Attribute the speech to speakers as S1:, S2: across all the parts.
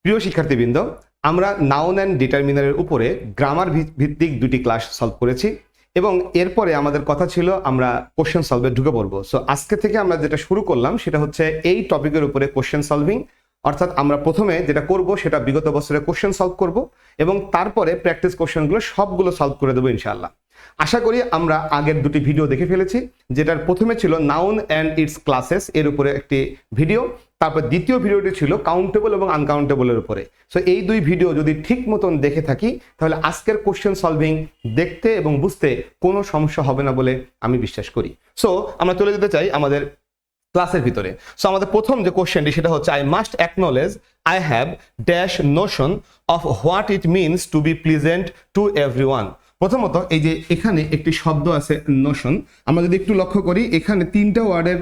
S1: প্রিয় শিক্ষার্থীবৃন্দ, আমরা নাউন অ্যান্ড ডিটারমিনারের উপরে গ্রামার ভিত্তিক দুটি ক্লাস সলভ করেছি এবং এরপরে আমাদের কথা ছিল আমরা কোশ্চেন সলভে ঢুকে পড়বো। সো আজকে থেকে আমরা যেটা শুরু করলাম সেটা হচ্ছে এই টপিকের উপরে কোশ্চেন সলভিং। অর্থাৎ আমরা প্রথমে যেটা করব সেটা বিগত বছরের কোশ্চেন সলভ করব এবং তারপরে প্র্যাকটিস কোশ্চেনগুলো সবগুলো সলভ করে দেবো ইনশাআল্লাহ। আশা করি আমরা আগের দুটি ভিডিও দেখে ফেলেছি, যেটার প্রথমে ছিল নাউন অ্যান্ড ইটস ক্লাসেস এর উপরে একটি ভিডিও, তারপর দ্বিতীয় ভিডিওটি ছিল কাউন্টেবল এবং আনকাউন্টেবলের উপরে। সো এই দুই ভিডিও যদি ঠিক মতন দেখে থাকি তাহলে আজকের কোশ্চেন সলভিং দেখতে এবং বুঝতে কোনো সমস্যা হবে না বলে আমি বিশ্বাস করি। সো আমরা চলে যেতে চাই আমাদের ক্লাসের ভিতরে। সো আমাদের প্রথম যে কোশ্চেনটি সেটা হচ্ছে I must acknowledge I have dash notion of what it means to be pleasant to everyone. প্রথমত এই যে এখানে একটি শব্দ আছে নোশন, আমরা যদি একটু লক্ষ্য করি এখানে তিনটা ওয়ার্ডের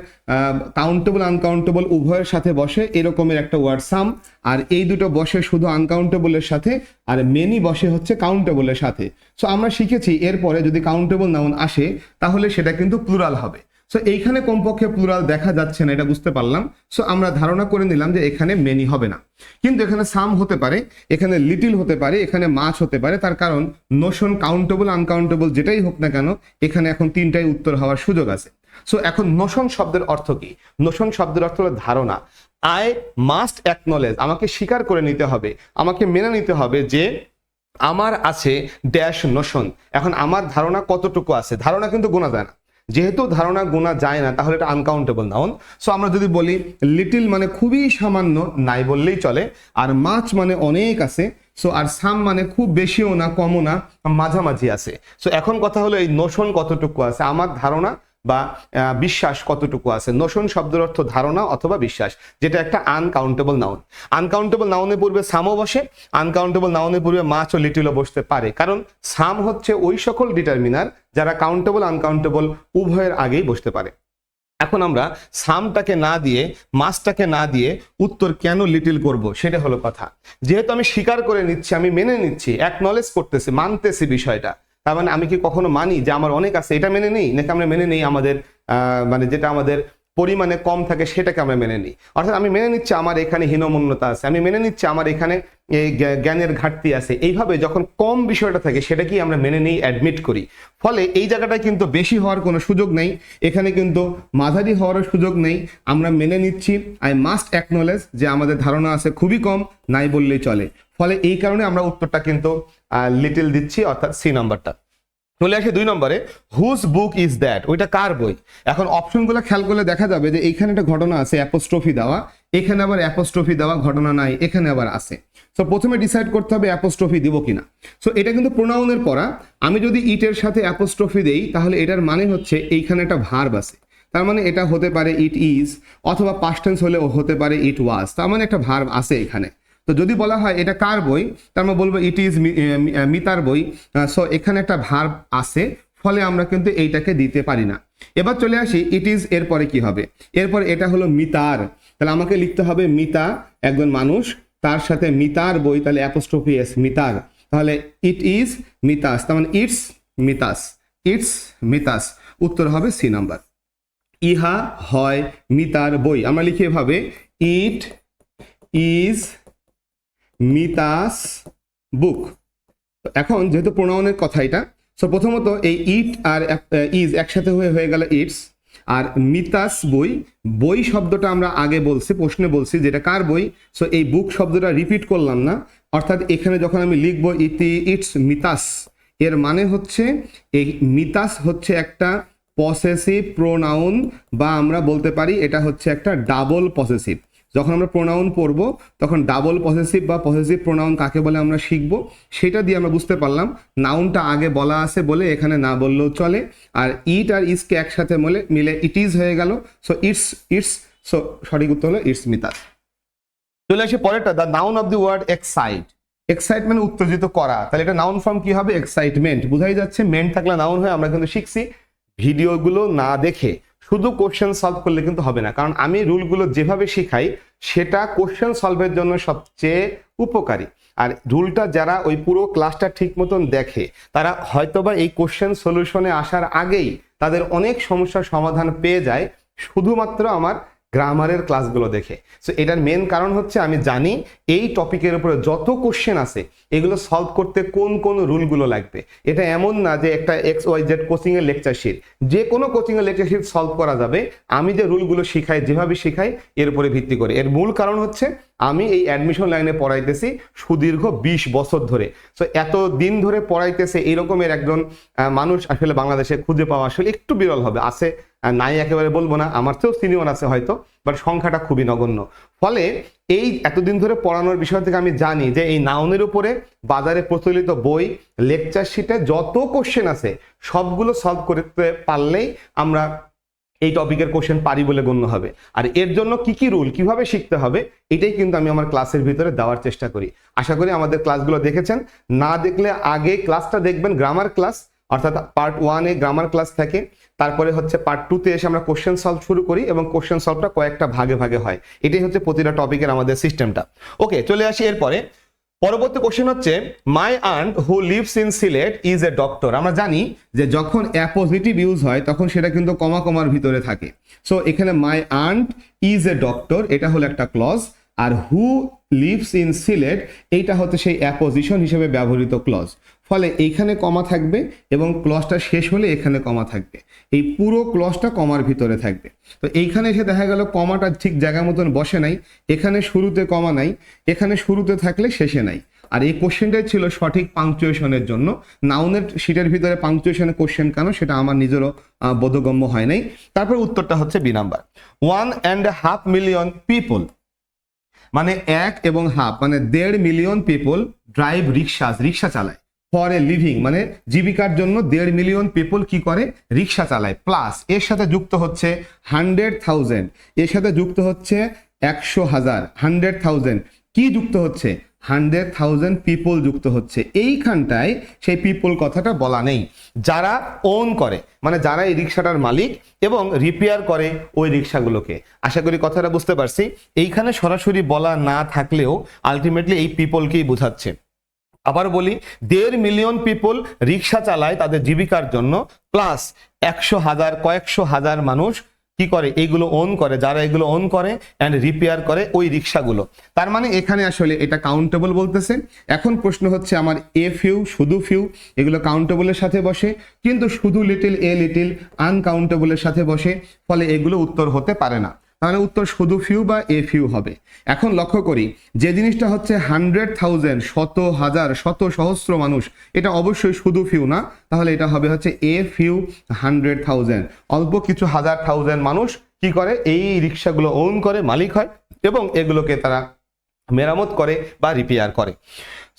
S1: কাউন্টেবল আনকাউন্টেবল উভয়ের সাথে বসে এরকমের একটা ওয়ার্ড সাম, আর এই দুটো বসে শুধু আনকাউন্টেবলের সাথে, আর মেনি বসে হচ্ছে কাউন্টেবলের সাথে। সো আমরা শিখেছি এরপরে যদি কাউন্টেবল নাউন আসে তাহলে সেটা কিন্তু প্লুরাল হবে। সো এইখানে কমপক্ষে প্লুরাল দেখা যাচ্ছে না, এটা বুঝতে পারলাম। সো আমরা ধারণা করে নিলাম যে এখানে মেনি হবে না, কিন্তু এখানে সাম হতে পারে, এখানে লিটিল হতে পারে, এখানে মাছ হতে পারে। তার কারণ নোশন কাউন্টেবল আনকাউন্টেবল যেটাই হোক না কেন এখানে এখন তিনটাই উত্তর হওয়ার সুযোগ আছে। সো এখন নোশন শব্দের অর্থ কি? নোশন শব্দের অর্থ হলো ধারণা। আই মাস্ট অ্যাকনোলেজ, আমাকে স্বীকার করে নিতে হবে, আমাকে মেনে নিতে হবে যে আমার আছে ড্যাশ নোশন। এখন আমার ধারণা কতটুকু আছে, ধারণা কিন্তু গোনা যায় না, যেহেতু ধারণা গোনা যায় না তাহলে এটা আনকাউন্টেবল নাউন। সো আমরা যদি বলি লিটিল মানে খুবই সামান্য, নাই বললেই চলে, আর মাছ মানে অনেক আছে, সো আর সাম মানে খুব বেশিও না কমও না, মাঝামাঝি আছে। সো এখন কথা হলো এই নোশন কতটুকু আছে, আমার ধারণা বা বিশ্বাস কতটুকু আছে। নোশন শব্দের অর্থ ধারণা অথবা বিশ্বাস, যেটা একটা আনকাউন্টেবল নাউন। আনকাউন্টেবল নাউনের পূর্বে সামও বসে, আনকাউন্টেবল নাউনের পূর্বে মাছ ও লিটিলও বসতে পারে, কারণ সাম হচ্ছে ওই সকল ডিটারমিনার যারা কাউন্টেবল আনকাউন্টেবল উভয়ের আগেই বসতে পারে। এখন আমরা সামটাকে না দিয়ে মাছটাকে না দিয়ে উত্তর কেন লিটিল করব সেটা হলো কথা। যেহেতু আমি স্বীকার করে নিচ্ছি, আমি মেনে নিচ্ছি, অ্যাকনলেজ করতেছি, মানতেছি বিষয়টা, তার মানে আমি কি কখনো মানি যে আমার অনেক আছে এটা মেনে নিই, নাকি আমরা মেনে নিই আমাদের মানে যেটা আমাদের পরিমাণে কম থাকে সেটাকে আমরা মেনে নিই। অর্থাৎ আমি মেনে নিচ্ছি আমার এখানে হীনমন্যতা আছে, আমি মেনে নিচ্ছি আমার এখানে এই জ্ঞানের ঘাটতি আছে। এইভাবে যখন কম বিষয়টা থাকে সেটাকেই আমরা মেনে নিই, অ্যাডমিট করি। ফলে এই জায়গাটায় কিন্তু বেশি হওয়ার কোনো সুযোগ নেই, এখানে কিন্তু মাঝারি হওয়ারও সুযোগ নেই। আমরা মেনে নিচ্ছি আই মাস্ট অ্যাকনোলেজ যে আমাদের ধারণা আছে খুবই কম, নাই বললেই চলে। ফলে এই কারণে আমরা উত্তরটা কিন্তু লিটিল দিচ্ছি, অর্থাৎ সি নাম্বারটা। চলে আসে 2 নম্বরে, হুজ বুক ইজ দ্যাট, ওইটা কার বই। এখন অপশনগুলো খেয়াল করলে দেখা যাবে যে এইখানে একটা ঘটনা আছে অ্যাপোস্ট্রফি দেওয়া, এখানে আবার অ্যাপোস্ট্রফি দেওয়া ঘটনা নাই, এখানে আবার আছে। সো প্রথমে ডিসাইড করতে হবে অ্যাপোস্ট্রফি দিব কিনা। সো এটা কিন্তু প্রোনাউনের পড়া, আমি যদি ইটের সাথে অ্যাপোস্ট্রফি দেই তাহলে এটার মানে হচ্ছে এইখানে একটা ভার্ব আছে, তার মানে এটা হতে পারে ইট ইজ, অথবা পাস্ট টেন্স হলে হতে পারে ইট ওয়াজ, তার মানে একটা ভার্ব আছে এখানে। তো যদি বলা হয় এটা কার বই, তার মানে বলবো ইট ইজ মিতার বই। সো এখানে একটা ভার্ব আছে, ফলে আমরা কিন্তু এইটাকে দিতে পারি না। এবার চলে আসি ইট ইজ, এরপরে কি হবে? এরপর এটা হলো মিতার, তাহলে আমাকে লিখতে হবে মিতা একজন মানুষ, তার সাথে মিতার বই, তাহলে অ্যাপোস্ট্রফি এস মিতার, তাহলে ইট ইজ মিতাস, তার মানে ইটস মিতাস, ইটস মিতাস। উত্তর হবে সি নাম্বার। ইহা হয় মিতার বই, আমরা লিখি এভাবে ইট ইজ মিতাস বুক। এখন যেহেতু প্রোনাউনের কথা এটা, সো প্রথমত এই ইট আর ইজ একসাথে হয়ে গেল ইটস, আর মিতাস বই, বই শব্দটা আমরা আগে বলছি, প্রশ্নে বলছি যেটা কার বই। সো এই বুক শব্দটা রিপিট করলাম না, অর্থাৎ এখানে যখন আমি লিখবো ইটস মিতাস, এর মানে হচ্ছে এই মিতাস হচ্ছে একটা পসেসিভ প্রোনাউন, বা আমরা বলতে পারি এটা হচ্ছে একটা ডাবল পসেসিভ। যখন আমরা প্রোনাউন পড়বো তখন ডাবল পসেসিভ বা পসেসিভ প্রোনাউন কাকে বলে আমরা শিখব, সেটা দিয়ে আমরা বুঝতে পারলাম নাউনটা আগে বলা আছে বলে এখানে না বললেও চলে, আর ইট আর ইসকে একসাথে মিলে ইট ইজ হয়ে গেল। সো ইটস সো সঠিক উত্তর হলো ইটস মিতাস। চলে আসে পরেরটা, the noun of the word excite. Excite মানে উত্তেজিত করা, তাহলে এটা নাউন ফর্ম কি হবে? এক্সাইটমেন্ট। বুঝাই যাচ্ছে মেন্ট থাকলে নাউন হয়। আমরা কিন্তু শিখছি ভিডিওগুলো না দেখে শুধু কোশ্চেন সলভ করলে কিন্তু হবে না, কারণ আমি রুলগুলো যেভাবে শিখাই সেটা কোশ্চেন সলভের জন্য সবচেয়ে উপকারী। আর রুলটা যারা ওই পুরো ক্লাসটা ঠিক মতন দেখে তারা হয়তোবা এই কোশ্চেন সলিউশনে আসার আগেই তাদের অনেক সমস্যার সমাধান পেয়ে যায়, শুধুমাত্র আমার গ্রামারের ক্লাসগুলো দেখে। সো এটার মেন কারণ হচ্ছে আমি জানি এই টপিকের উপরে যত কোশ্চেন আছে এগুলো সলভ করতে কোন কোন রুলগুলো লাগবে। এটা এমন না যে একটা XYZ কোচিংয়ের লেকচার শিট, যে কোনো কোচিংয়ের লেকচার শিট সলভ করা যাবে আমি যে রুলগুলো শিখাই, যেভাবে শিখাই এর উপরে ভিত্তি করে। এর মূল কারণ হচ্ছে আমি এই অ্যাডমিশন লাইনে পড়াইতেছি সুদীর্ঘ 20 বছর ধরে। সো এত দিন ধরে পড়াইতেছে এরকমের একজন মানুষ আসলে বাংলাদেশে খুঁজে পাওয়া আসলে একটু বিরল হবে। আছে, নাই একেবারে বলবো না, আমার চেয়েও সিনিয়র আছে হয়তো, বাট সংখ্যাটা খুবই নগণ্য। ফলে এই এতদিন ধরে পড়ানোর বিষয় থেকে আমি জানি যে এই নাউনের উপরে বাজারে প্রচলিত বই, লেকচার শিটে যত কোশ্চেন আছে সবগুলো সলভ করতে পারলেই আমরা এই টপিকের কোশ্চেন পারি বলে গণ্য হবে। আর এর জন্য কি কি রুল, কিভাবে শিখতে হবে, এটাই কিন্তু আমি আমার ক্লাসের ভিতরে দেওয়ার চেষ্টা করি। আশা করি আমাদের ক্লাসগুলো দেখেছেন। না দেখলে আগে ক্লাসটা দেখবেন, গ্রামার ক্লাস, অর্থাৎ পার্ট 1-এ গ্রামার ক্লাস থাকে, তারপরে হচ্ছে পার্ট 2-তে এসে আমরা কোশ্চেন সলভ শুরু করি এবং কোশ্চেন সলভটা কয়েকটা ভাগে ভাগে হয়। এটাই হচ্ছে প্রতিটা টপিকের আমাদের সিস্টেমটা। ওকে, চলে আসি এরপরে। পরবর্তী কোশ্চেন হচ্ছে my aunt who lives in Sylhet is a doctor. আমরা জানি যে যখন অ্যাপোজিটিভ ইউজ হয় তখন সেটা কিন্তু কমা কমার ভিতরে থাকে। সো এখানে my aunt is a doctor এটা হলো একটা ক্লজ, আর হু লিভস ইন সিলেট এইটা হচ্ছে সেই অ্যাপোজিশন হিসেবে ব্যবহৃত ক্লজ। ফলে এইখানে কমা থাকবে এবং ক্লজটা শেষ হলে এখানে কমা থাকবে। এই পুরো ক্লজটা কমার ভিতরে থাকবে। তো এইখানে এসে দেখা গেল কমাটা ঠিক জায়গা মতন বসে নাই, এখানে শুরুতে কমা নাই, এখানে শুরুতে থাকলে শেষে নাই। আর এই কোশ্চেনটাই ছিল সঠিক পাংচুয়েশনের জন্য। নাউনের শিটের ভিতরে পাংচুয়েশনের কোশ্চেন কেন সেটা আমার নিজেরও বোধগম্য হয় নাই। তারপর উত্তরটা হচ্ছে বি নাম্বার। 1.5 মিলিয়ন পিপল, মানে 1.5 মানে 1.5 মিলিয়ন পিপল ড্রাইভ রিক্সা, রিক্সা চালায়, ফর এ লিভিং মানে জীবিকার জন্য 1.5 মিলিয়ন পিপল কি করে, রিক্সা চালায়। প্লাস এর সাথে যুক্ত হচ্ছে 100,000, এর সাথে যুক্ত হচ্ছে 100,000, 100,000 কি যুক্ত হচ্ছে, 100,000 পিপল যুক্ত হচ্ছে। এইখানটায় সেই পিপল কথাটা বলা নেই। যারা ওন করে মানে যারা এই রিক্সাটার মালিক এবং রিপেয়ার করে ওই রিক্সাগুলোকে। আশা করি কথাটা বুঝতে পারছি। এইখানে সরাসরি বলা না থাকলেও আলটিমেটলি এই পিপলকেই বোঝাচ্ছে। আবার বলি, 1.5 মিলিয়ন পিপল রিক্সা চালায় তাদের জীবিকার জন্য, প্লাস 100,000 কয়েকশো হাজার মানুষ কি করে, এইগুলো ওন করে, যারা এগুলো ওন করে অ্যান্ড রিপেয়ার করে ওই রিক্সাগুলো। তার মানে এখানে আসলে এটা কাউন্টেবল বলতেছে। এখন প্রশ্ন হচ্ছে আমার এ ফিউ, শুধু ফিউ এগুলো কাউন্টেবলের সাথে বসে, কিন্তু শুধু লিটিল, এ লিটিল আনকাউন্টেবলের সাথে বসে, ফলে এগুলো উত্তর হতে পারে না। তাহলে উত্তর শুধু ফিউ বা এ ফিউ হবে। এখন লক্ষ্য করি যে জিনিসটা হচ্ছে 100,000 শত হাজার শত সহস্র মানুষ, এটা অবশ্যই শুধু ফিউ না, তাহলে এটা হবে হচ্ছে এ ফিউ 100,000। অল্প কিছু হাজার থাউজেন্ড মানুষ কি করে, এই রিক্সাগুলো ওন করে, মালিক হয় এবং এগুলোকে তারা মেরামত করে বা রিপেয়ার করে।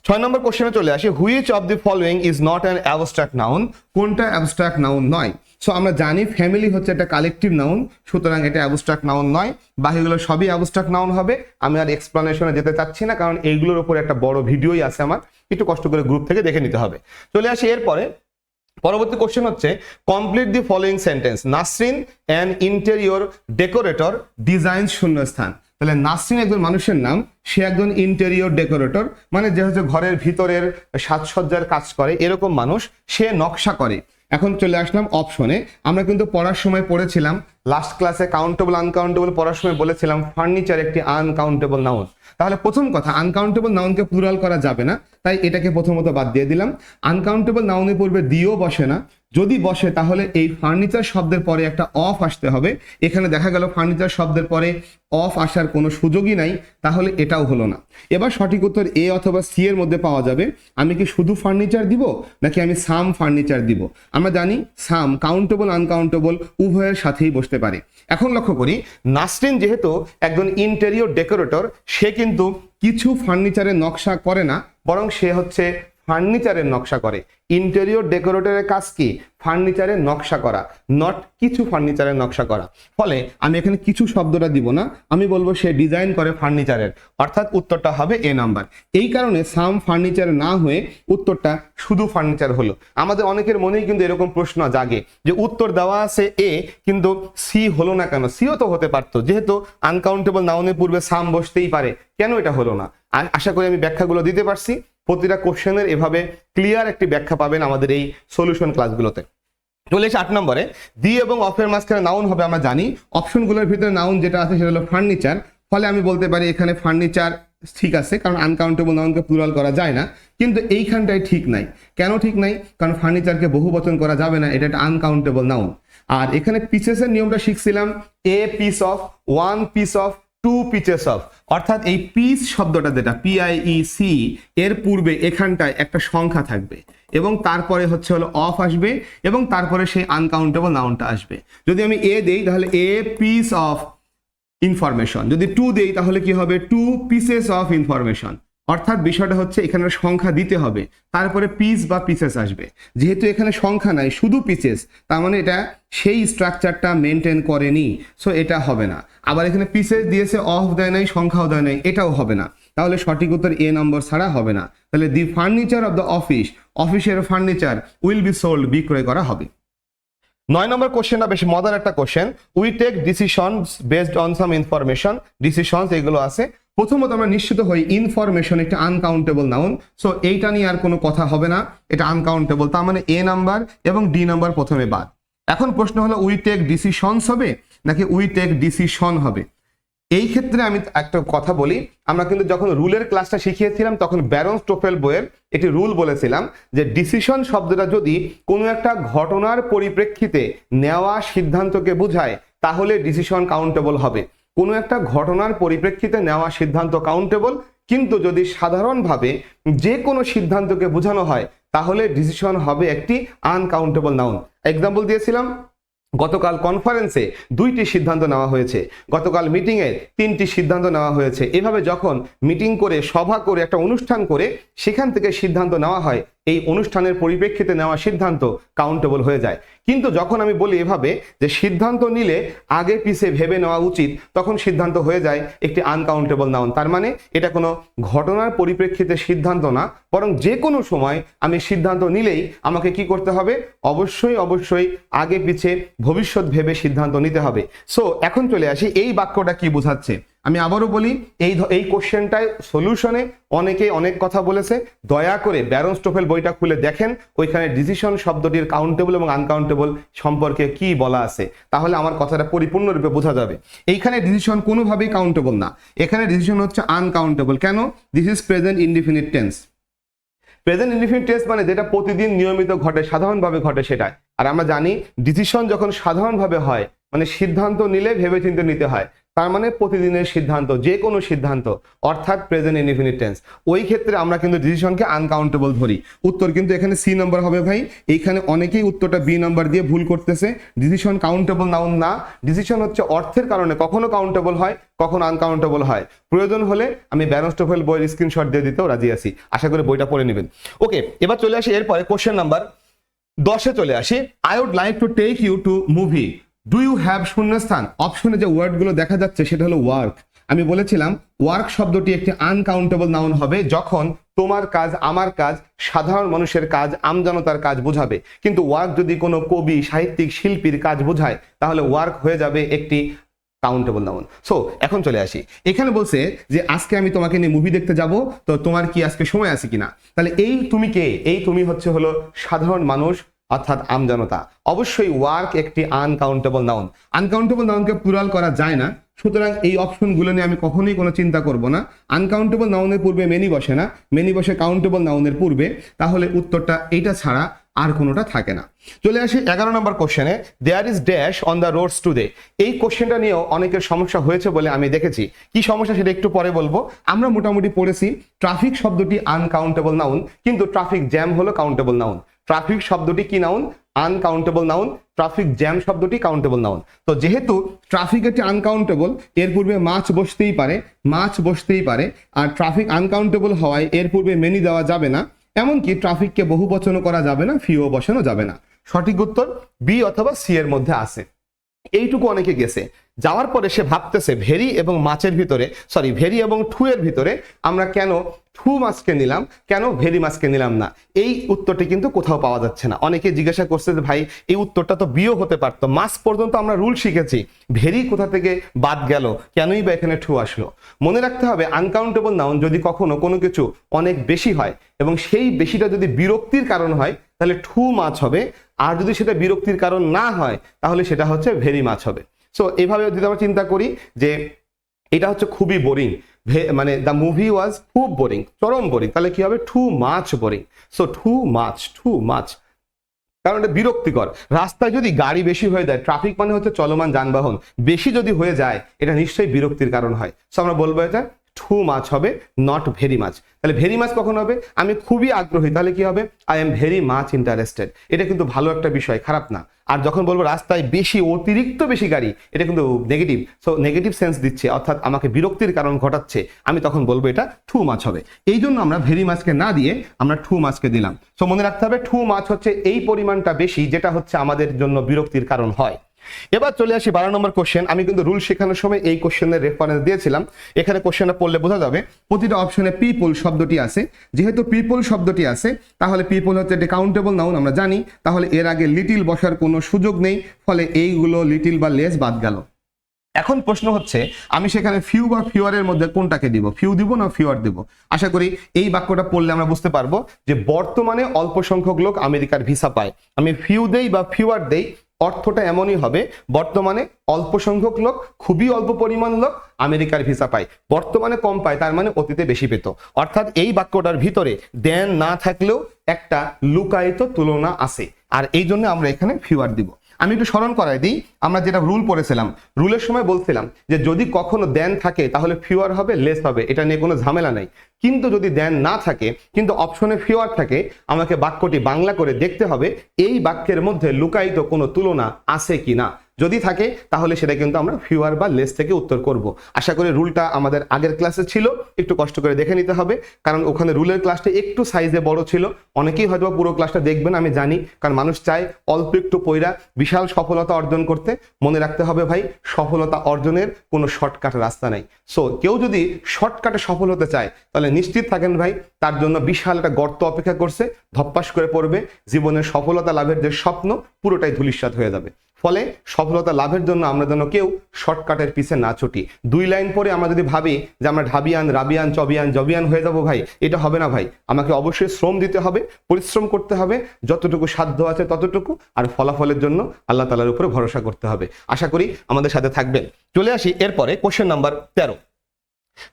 S1: 6 নম্বর কোশ্চেনে চলে আসি, which of the following is not an abstract noun, কোনটা অ্যাবস্ট্রাক্ট নাউন নয়। সো আমরা জানি ফ্যামিলি হচ্ছে একটা কালেকটিভ নাউন, সুতরাং এটা অ্যাবস্ট্রাক্ট নাউন নয়। বাকিগুলো সবই অ্যাবস্ট্রাক্ট নাউন হবে। আমি আর এক্সপ্লানেশনে যেতে চাচ্ছি না, কারণ এইগুলোর উপরে একটা বড় ভিডিওই আছে, আমার একটু কষ্ট করে গ্রুপ থেকে দেখে নিতে হবে। চলে আসি এরপরে। পরবর্তী কোশ্চেন হচ্ছে complete the following sentence, Nasrin an interior decorator design শূন্যস্থান। তাহলে নাসরিন একজন মানুষের নাম, সে একজন ইন্টেরিয়র ডেকোরেটর মানে যে হচ্ছে ঘরের ভিতরের সাজসজ্জার কাজ করে এরকম মানুষ, সে নকশা করে। এখন চলে আসলাম অপশনে। আমরা কিন্তু পড়ার সময় পড়েছিলাম লাস্ট ক্লাসে কাউন্টেবল আনকাউন্টেবল পড়ার সময় বলেছিলাম ফার্নিচার একটি আনকাউন্টেবল নাউন। তাহলে প্রথম কথা, আনকাউন্টেবল নাউনকে প্লুরাল করা যাবে না, তাই এটাকে প্রথমত বাদ দিয়ে দিলাম। আনকাউন্টেবল নাউনের পূর্বে দিও বসে না, যদি বসে তাহলে এই ফার্নিচার শব্দের পরে একটা অফ আসতে হবে। এখানে দেখা গেল ফার্নিচার শব্দের পরে অফ আসার কোনো সুযোগই নাই, তাহলে এটাও হলো না। এবার সঠিক উত্তর এ অথবা সি এর মধ্যে পাওয়া যাবে। আমি কি শুধু ফার্নিচার দিব নাকি আমি সাম ফার্নিচার দিব? আমরা জানি সাম কাউন্টেবল আনকাউন্টেবল উভয়ের সাথেই বসতে পারে। এখন লক্ষ্য করি, নাসরিন যেহেতু একজন ইন্টেরিয়র ডেকোরেটর, সে কিন্তু কিছু ফার্নিচারের নকশা করে না, বরং সে হচ্ছে ফার্নিচারের নকশা করে। ইন্টেরিয়র ডেকোরেটরের কাজ কি? ফার্নিচারের নকশা করা, নট কিছু ফার্নিচারের নকশা করা। ফলে আমি এখানে কিছু শব্দটা দিব না, আমি বলবো সে ডিজাইন করে ফার্নিচারের, অর্থাৎ উত্তরটা হবে এ নাম্বার। এই কারণে সাম ফার্নিচার না হয়ে উত্তরটা শুধু ফার্নিচার হলো। আমাদের অনেকের মনেই কিন্তু এরকম প্রশ্ন জাগে যে উত্তর দেওয়া আছে এ, কিন্তু সি হলো না কেন? সিও তো হতে পারতো, যেহেতু আনকাউন্টেবল নাউনের পূর্বে সাম বসতেই পারে, কেন এটা হলো না? আশা করি আমি ব্যাখ্যাগুলো দিতে পারছি। প্রতিটা কোশ্চেনের এভাবে ক্লিয়ার একটি ব্যাখ্যা পাবেন আমাদের এই সলিউশন ক্লাসগুলোতে। চলে এসে 8 নম্বরে, দি এবং অফের মাঝখানে নাউন হবে। আমরা জানি অপশনগুলোর ভিতরে নাউন যেটা আছে সেটা হলো ফার্নিচার, ফলে আমি বলতে পারি এখানে ফার্নিচার ঠিক আছে, কারণ আনকাউন্টেবল নাউনকে প্লুরাল করা যায় না। কিন্তু এইখানটাই ঠিক নাই। কেন ঠিক নাই? কারণ ফার্নিচারকে বহুবচন করা যাবে না, এটা একটা আনকাউন্টেবল নাউন। আর এখানে পিসেসের নিয়মটা শিখছিলাম, a piece of, one piece of, two pieces of, অর্থাৎ এই পিস শব্দটা যেটা PIEC এর পূর্বে এখানটায় একটা সংখ্যা থাকবে এবং তারপরে হচ্ছে হলো অফ আসবে এবং তারপরে সেই আনকাউন্টেবল নাউনটা আসবে। যদি আমি এ দেই তাহলে এ পিস অফ ইনফরমেশন, যদি টু দেই তাহলে কি হবে? Two pieces of information. অর্থাৎ বিষয়টা হচ্ছে এখানে সংখ্যা দিতে হবে, তারপরে পিস বা পিসেস আসবে। যেহেতু এখানে সংখ্যা নাই, শুধু পিসেস, তার মানে এটা সেই স্ট্রাকচারটা মেনটেন করেনি, সো এটা হবে না। আবার এখানে পিসেস দিয়েছে, অফ দেয় নাই, সংখ্যাও দেয় নাই, এটাও হবে না। তাহলে সঠিক উত্তর এ নম্বর ছাড়া হবে না। তাহলে the furniture of the office, অফিসের ফার্নিচার উইল বি সোল্ড, বিক্রয় করা হবে। 9 নম্বর কোশ্চেনটা বেশ মজার একটা question. We take decisions based on some information, decisions এগুলো আছে। প্রথমত আমরা নিশ্চিত হই ইনফরমেশন একটা আনকাউন্টেবল নাউন, সো এইটা নিয়ে আর কোনো কথা হবে না, এটা আনকাউন্টেবল। তার মানে এ নাম্বার এবং ডি নাম্বার প্রথমে বাদ। এখন প্রশ্ন হলো উই টেক ডিসিশনস হবে নাকি উই টেক ডিসিশন হবে? এই ক্ষেত্রে আমি একটা কথা বলি, আমরা কিন্তু যখন রুলের ক্লাসটা শিখিয়েছিলাম তখন ব্যারন-স্টোফেল বইয়ের একটি রুল বলেছিলাম যে ডিসিশন শব্দটা যদি কোনো একটা ঘটনার পরিপ্রেক্ষিতে নেওয়া সিদ্ধান্তকে বোঝায় তাহলে ডিসিশন কাউন্টেবল হবে। কোনো একটা ঘটনার পরিপ্রেক্ষিতে নেওয়া সিদ্ধান্ত কাউন্টেবল, কিন্তু যদি সাধারণভাবে যে কোনো সিদ্ধান্তকে বোঝানো হয় তাহলে ডিসিশন হবে একটি আনকাউন্টেবল নাউন। এক্সাম্পল দিয়েছিলাম, গতকাল কনফারেন্সে 2টি সিদ্ধান্ত নেওয়া হয়েছে, গতকাল মিটিংয়ে 3টি সিদ্ধান্ত নেওয়া হয়েছে। এভাবে যখন মিটিং করে, সভা করে, একটা অনুষ্ঠান করে সেখান থেকে সিদ্ধান্ত নেওয়া হয়, এই অনুষ্ঠানের পরিপ্রেক্ষিতে নেওয়া সিদ্ধান্ত কাউন্টেবল হয়ে যায়। কিন্তু যখন আমি বলি এভাবে যে সিদ্ধান্ত নিলে আগে পিছে ভেবে নেওয়া উচিত, তখন সিদ্ধান্ত হয়ে যায় একটি আনকাউন্টেবল নাউন। তার মানে এটা কোনো ঘটনার পরিপ্রেক্ষিতে সিদ্ধান্ত না, বরং যে কোনো সময় আমি সিদ্ধান্ত নিলেই আমাকে কি করতে হবে? অবশ্যই আগে পিছে ভবিষ্যৎ ভেবে সিদ্ধান্ত নিতে হবে। সো এখন চলে আসি এই বাক্যটা কি বোঝাচ্ছে। আমি আবারও বলি, এই কোশ্চেনটায় সলিউশনে অনেকে অনেক কথা বলেছে। দয়া করে ব্যারন-স্টোফেল বইটা খুলে দেখেন, ওইখানে ডিসিশন শব্দটির কাউন্টেবল এবং আনকাউন্টেবল সম্পর্কে কি বলা আছে, তাহলে আমার কথাটা পরিপূর্ণরূপে বোঝা যাবে। এইখানে ডিসিশন কোনোভাবেই কাউন্টেবল না, এখানে ডিসিশন হচ্ছে আনকাউন্টেবল। কেন? This is present indefinite tense. Present indefinite tense মানে যেটা প্রতিদিন নিয়মিত ঘটে, সাধারণভাবে ঘটে সেটা। আর আমরা জানি ডিসিশন যখন সাধারণভাবে হয় মানে সিদ্ধান্ত নিলে ভেবেচিন্তে নিতে হয়, তার মানে প্রতিদিনের সিদ্ধান্ত, যে কোনো সিদ্ধান্ত, অর্থাৎ প্রেজেন্ট ইনডিফিনিট টেন্স। ওই ক্ষেত্রে আমরা কিন্তু ডিসিশনকে আনকাউন্টেবল ধরি। উত্তর কিন্তু এখানে সি নম্বর হবে ভাই। এইখানে অনেকেই উত্তরটা বি নাম্বার দিয়ে ভুল করতেছে। ডিসিশন কাউন্টেবল নাউন না, ডিসিশন হচ্ছে অর্থের কারণে কখনো কাউন্টেবল হয়, কখনো আনকাউন্টেবল হয়। প্রয়োজন হলে আমি ব্যারন-স্টোফেল বইয়ের স্ক্রিনশট দিয়ে দিতেও রাজি আছি, আশা করি বইটা পড়ে নেবেন। ওকে, এবার চলে আসি এরপরে কোশ্চেন নাম্বার 10-এ চলে আসি। I would like to take you to movie, do you have শূন্যস্থান। অপশনে যে ওয়ার্ডগুলো দেখা যাচ্ছে সেটা হলো ওয়ার্ক। আমি বলেছিলাম ওয়ার্ক শব্দটি একটি আনকাউন্টেবল নাউন হবে যখন তোমার কাজ, আমার কাজ, সাধারণ মানুষের কাজ, আমজনতার কাজ বোঝাবে। কিন্তু ওয়ার্ক যদি কোনো কবি, সাহিত্যিক, শিল্পীর কাজ বোঝায় তাহলে ওয়ার্ক হয়ে যাবে একটি কাউন্টেবল নাউন। সো এখন চলে আসি, এখানে বলছে যে আজকে আমি তোমাকে নিয়ে মুভি দেখতে যাব, তো তোমার কি আজকে সময় আছে কিনা। তাহলে এই তুমি কে? এই তুমি হচ্ছে হলো সাধারণ মানুষ, অর্থাৎ আমজনতা। অবশ্যই ওয়ার্ক একটি আনকাউন্টেবল নাউন। আনকাউন্টেবল নাউনকে প্লুরাল করা যায় না, সুতরাং এই অপশনগুলো নিয়ে আমি কখনোই কোনো চিন্তা করব না। আনকাউন্টেবল নাউনের পূর্বে মেনি বসে না, মেনি বসে কাউন্টেবল নাউনের পূর্বে। তাহলে উত্তরটা এইটা ছাড়া আর কোনোটা থাকে না। চলে আসি 11 নম্বর কোশ্চেনে, there is dash on the roads today. এই কোশ্চেনটা নিয়েও অনেকের সমস্যা হয়েছে বলে আমি দেখেছি। কি সমস্যা সেটা একটু পরে বলবো। আমরা মোটামুটি পড়েছি ট্রাফিক শব্দটি আনকাউন্টেবল নাউন, কিন্তু ট্রাফিক জ্যাম হলো কাউন্টেবল নাউন। ট্রাফিক শব্দটি কি noun? Uncountable noun. Traffic jam শব্দটি কাউন্টেবল নাউন। তো যেহেতু ট্রাফিক একটি আনকাউন্টেবল, এর পূর্বে মাছ বসতেই পারে, আর ট্রাফিক আনকাউন্টেবল হওয়ায় এর পূর্বে মেনি দেওয়া যাবে না। এমনকি ট্রাফিককে বহু বচনও করা যাবে না, ফিও বসানো যাবে না। সঠিক উত্তর বি অথবা সি এর মধ্যে আছে। এইটুকু অনেকে গেছে, যাওয়ার পরে সে ভাবতেছে ভেরি এবং মাছের ভিতরে, ভেরি এবং ঠু এর ভিতরে আমরা কেন ঠু মাছকে নিলাম, কেন ভেরি মাছকে নিলাম না। এই উত্তরটি কিন্তু কোথাও পাওয়া যাচ্ছে না। অনেকে জিজ্ঞাসা করছে যে ভাই এই উত্তরটা তো বিও হতে পারতো, মাছ পর্যন্ত আমরা রুল শিখেছি, ভেরি কোথা থেকে বাদ গেল, কেনই বা এখানে ঠু আসলো। মনে রাখতে হবে আনকাউন্টেবল নাউন যদি কখনো কোনো কিছু অনেক বেশি হয় এবং সেই বেশিটা যদি বিরক্তির কারণ হয় তাহলে টু মাছ হবে। আর যদি সেটা বিরক্তির কারণ না হয় তাহলে সেটা হচ্ছে ভেরি মাছ হবে। সো এইভাবে যদি আমরা চিন্তা করি যে এটা হচ্ছে খুবই বোরিং, মানে দ্য মুভি ওয়াজ খুব বোরিং, চরম বোরিং, তাহলে কি হবে too much boring. So too much, কারণ এটা বিরক্তিকর। রাস্তায় যদি গাড়ি বেশি হয়ে যায়, ট্রাফিক মানে হচ্ছে চলমান যানবাহন, বেশি যদি হয়ে যায় এটা নিশ্চয়ই বিরক্তির কারণ হয়। সো আমরা বলবো এটা টু মাচ হবে, নট ভেরি মাচ। তাহলে ভেরি মাচ কখন হবে? আমি খুবই আগ্রহী, তাহলে কি হবে? I am very much interested. এটা কিন্তু ভালো একটা বিষয়, খারাপ না। আর যখন বলবো রাস্তায় বেশি, অতিরিক্ত বেশি গাড়ি, এটা কিন্তু নেগেটিভ। সো নেগেটিভ সেন্স দিচ্ছে, অর্থাৎ আমাকে বিরক্তির কারণ ঘটাচ্ছে, আমি তখন বলবো এটা টু মাচ হবে। এই জন্য আমরা ভেরি মাচকে না দিয়ে আমরা টু মাচকে দিলাম। সো মনে রাখতে হবে টু মাচ হচ্ছে এই পরিমাণটা বেশি যেটা হচ্ছে আমাদের জন্য বিরক্তির কারণ হয়। এবার চলে আসি 12 নম্বর কোশ্চেন। আমি কিন্তু রুল শেখানোর সময় এই কোশ্চেনের রেফারেন্স দিয়েছিলাম, এখানে কোশ্চেনটা পড়লে বোঝা যাবে। প্রতিটা অপশনে পিপল শব্দটি আছে, যেহেতু পিপল শব্দটি আছে তাহলে পিপল হচ্ছে একটা কাউন্টেবল নাউন আমরা জানি, তাহলে এর আগে লিটিল বসার কোনো সুযোগ নেই, ফলে এইগুলো লিটিল বা লেস বাদ গেল। এখন প্রশ্ন হচ্ছে আমি সেখানে ফিউ বা ফিওয়ারের মধ্যে কোনটাকে দিব, ফিউ দিব না ফিওয়ার দিব? আশা করি এই বাক্যটা পড়লে আমরা বুঝতে পারবো যে বর্তমানে অল্প সংখ্যক লোক আমেরিকার ভিসা পায়। আমি ফিউ দেই বা ফিওয়ার দেই, অর্থটা এমনই হবে বর্তমানে অল্প সংখ্যক লোক, খুবই অল্প পরিমাণ লোক আমেরিকার ভিসা পায়। বর্তমানে কম পায় তার মানে অতীতে বেশি পেত। অর্থাৎ এই বাক্যটার ভিতরে দেন না থাকলেও একটা লুকায়িত তুলনা আছে, আর এই জন্য আমরা এখানে ফিওয়ার দিব। আমি একটু স্মরণ করাই দিই, আমরা যেটা রুল পড়েছিলাম, রুলের সময় বলছিলাম যে যদি কখনো দেন থাকে তাহলে ফিওয়ার হবে, লেস হবে, এটা নিয়ে কোনো ঝামেলা নাই। কিন্তু যদি দেন না থাকে কিন্তু অপশনে ফিওয়ার থাকে, আমাকে বাক্যটি বাংলা করে দেখতে হবে এই বাক্যের মধ্যে লুকায়িত কোনো তুলনা আছে কিনা। যদি থাকে তাহলে সেটা কিন্তু আমরা ফিওয়ার বা লেস থেকে উত্তর করব। আশা করি রুলটা আমাদের আগের ক্লাসে ছিল, একটু কষ্ট করে দেখে নিতে হবে, কারণ ওখানে রুলের ক্লাসটা একটু সাইজে বড় ছিল। অনেকেই হয়তো পুরো ক্লাসটা দেখবেন আমি জানি, কারণ মানুষ চায় অল্প একটু পয়রা বিশাল সফলতা অর্জন করতে। মনে রাখতে হবে ভাই, সফলতা অর্জনের কোনো শর্টকাট রাস্তা নাই। সো কেউ যদি শর্টকাটে সফল হতে চায় তাহলে নিশ্চিত থাকেন ভাই তার জন্য বিশাল একটা গর্ত অপেক্ষা করছে, ধপ্পাস করে পড়বে, জীবনের সফলতা লাভের যে স্বপ্ন পুরোটাই ধূলিসাৎ হয়ে যাবে। ফলে সফলতা লাভের জন্য আমরা যেন কেউ শর্টকাটের পিছে না ছুটি। 2 লাইন পরে আমরা যদি ভাবি যে আমরা ঢাবিয়ান, রাবিয়ান, চবিয়ান, জবিয়ান হয়ে যাব, ভাই এটা হবে না ভাই। আমাকে অবশ্যই শ্রম দিতে হবে, পরিশ্রম করতে হবে, যতটুকু সাধ্য আছে ততটুকু, আর ফলাফলের জন্য আল্লাহ তাআলার উপরে ভরসা করতে হবে। আশা করি আমাদের সাথে থাকবেন। চলে আসি এরপরে question number 13।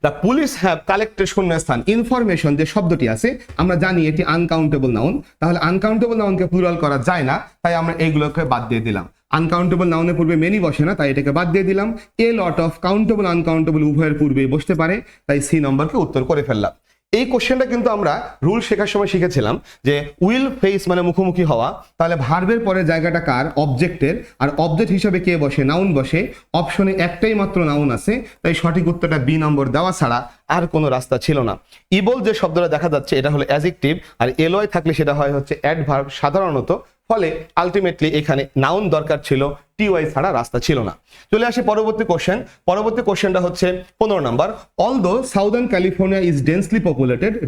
S1: The police have collected শূন্যস্থান ইনফরমেশন, যে শব্দটি আছে আমরা জানি এটি আনকাউন্টেবল নাউন, তাহলে আনকাউন্টেবল নাউনকে প্লুরাল করা যায় না, তাই আমরা এইগুলোকে বাদ দিয়ে দিলাম। আনকাউন্টেবল নাউনের পূর্বে মেনি বসে না, তাই এটাকে বাদ দিয়ে দিলাম। এ লট অফ কাউন্টেবল আনকাউন্টেবল উভয়ের পূর্বেই বসতে পারে, তাই সি নম্বরকে উত্তর করে ফেললাম। এই কোশ্চেনটা কিন্তু আমরা রুল শেখার সময় শিখেছিলাম যে উইল ফেস মানে মুখোমুখি হওয়া, তাহলে ভার্বের পরে জায়গাটা কার? অবজেক্টের, আর অবজেক্ট হিসেবে কে বসে? নাউন বসে। অপশনে একটাই মাত্র নাউন আছে, তাই সঠিক উত্তরটা বি নম্বর দেওয়া ছাড়া আর কোনো রাস্তা ছিল না। ইবল যে শব্দটা দেখা যাচ্ছে এটা হলো অ্যাডজেক্টিভ, আর এলওয়াই থাকলে সেটা হয় হচ্ছে অ্যাডভার্ব সাধারণত, ফলে আলটিমেটলি এখানে নাউন দরকার ছিল, টিওয়াই ছাড়া রাস্তা ছিল না। চলে আসি পরবর্তী কোশ্চেন। পরবর্তী কোশ্চেনটা হচ্ছে 15 number. Although southern California is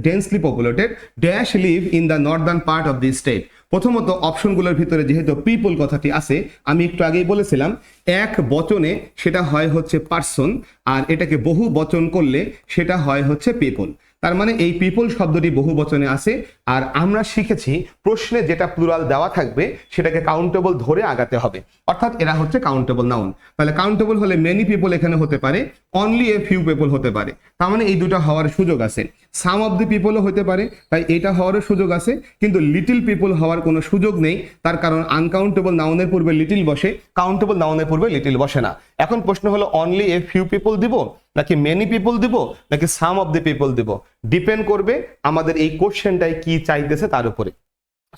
S1: densely populated dash leave in the northern part of the state. প্রথমত অপশনগুলোর ভিতরে যেহেতু পিপল কথাটি আছে, আমি একটু আগেই বলেছিলাম এক বচনে সেটা হয় হচ্ছে পার্সন, আর এটাকে বহু বচন করলে সেটা হয় হচ্ছে পিপল। তার মানে এই পিপল শব্দটি বহু বচনে আছে, আর আমরা শিখেছি প্রশ্নে যেটা প্লুরাল দেওয়া থাকবে সেটাকে কাউন্টেবল ধরে আগাতে হবে, অর্থাৎ এরা হচ্ছে কাউন্টেবল নাউন। তাহলে কাউন্টেবল হলে মেনি পিপল এখানে হতে পারে, অনলি এ ফিউ পিপল হতে পারে, তার মানে এই দুটো হওয়ার সুযোগ আছে। সাম অফ দি পিপলও হতে পারে, তাই এটা হওয়ারও সুযোগ আছে, কিন্তু লিটিল পিপল হওয়ার কোনো সুযোগ নেই, তার কারণ আনকাউন্টেবল নাউনের পূর্বে লিটিল বসে, কাউন্টেবল নাউনের পূর্বে লিটিল বসে না। এখন প্রশ্ন হলো অনলি এ ফিউ পিপল দিব নাকি মেনি পিপল দিব নাকি সাম অফ দি পিপল দিব, ডিপেন্ড করবে আমাদের এই কোশ্চেনটাই কি চাইতেছে তার উপরে।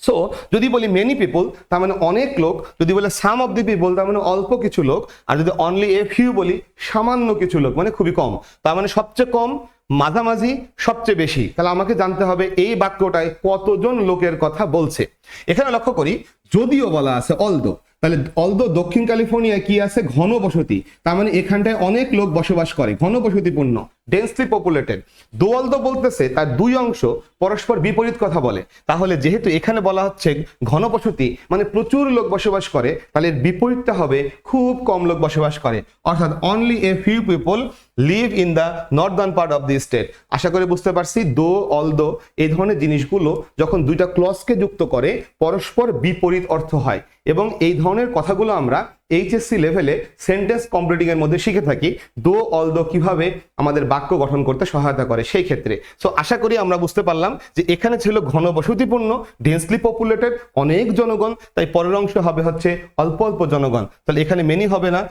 S1: সো যদি বলি মেনি পিপল তার মানে অনেক লোক, যদি বলে সাম অফ দি পিপল তার মানে অল্প কিছু লোক, আর যদি অনলি এ ফিউ বলি সামান্য কিছু লোক মানে খুবই কম, তার মানে সবচেয়ে কম, মাঝামাঝি, সবচেয়ে বেশি। তাহলে আমাকে জানতে হবে এই বাক্যটায় কতজন লোকের কথা বলছে। এখানে লক্ষ্য করি যদিও বলা আছে অলদো, তাহলে অলদো দক্ষিণ ক্যালিফোর্নিয়ায় কি আছে? ঘনবসতি, তার মানে এখানটায় অনেক লোক বসবাস করে, ঘনবসতিপূর্ণ। Densely populated. দোয়াল দো বলতেছে তার দুই অংশ পরস্পর বিপরীত কথা বলে, তাহলে যেহেতু এখানে বলা হচ্ছে ঘনবসতি মানে প্রচুর লোক বসবাস করে, তাহলে এর বিপরীতটা হবে খুব কম লোক বসবাস করে, অর্থাৎ only a few people live in the northern part of the state. আশা করি বুঝতে পারছি দো অলদো এই ধরনের জিনিসগুলো যখন দুইটা ক্লজকে যুক্ত করে পরস্পর বিপরীত অর্থ হয়, এবং এই ধরনের কথাগুলো আমরা এইচএসসি লেভেলে সেন্টেন্স কমপ্লিটিং এর মধ্যে শিখে থাকি, দো অলদো কিভাবে আমাদের বাক্য গঠন করতে সহায়তা করে সেই ক্ষেত্রে। সো আশা করি আমরা বুঝতে পারলাম যে এখানে ছিল ঘনবসতিপূর্ণ ডেন্সলি পপুলেটেড অনেক জনগণ, তাই পরের অংশ হবে হচ্ছে অল্প অল্প জনগণ। তাহলে এখানে মেনি হবে না,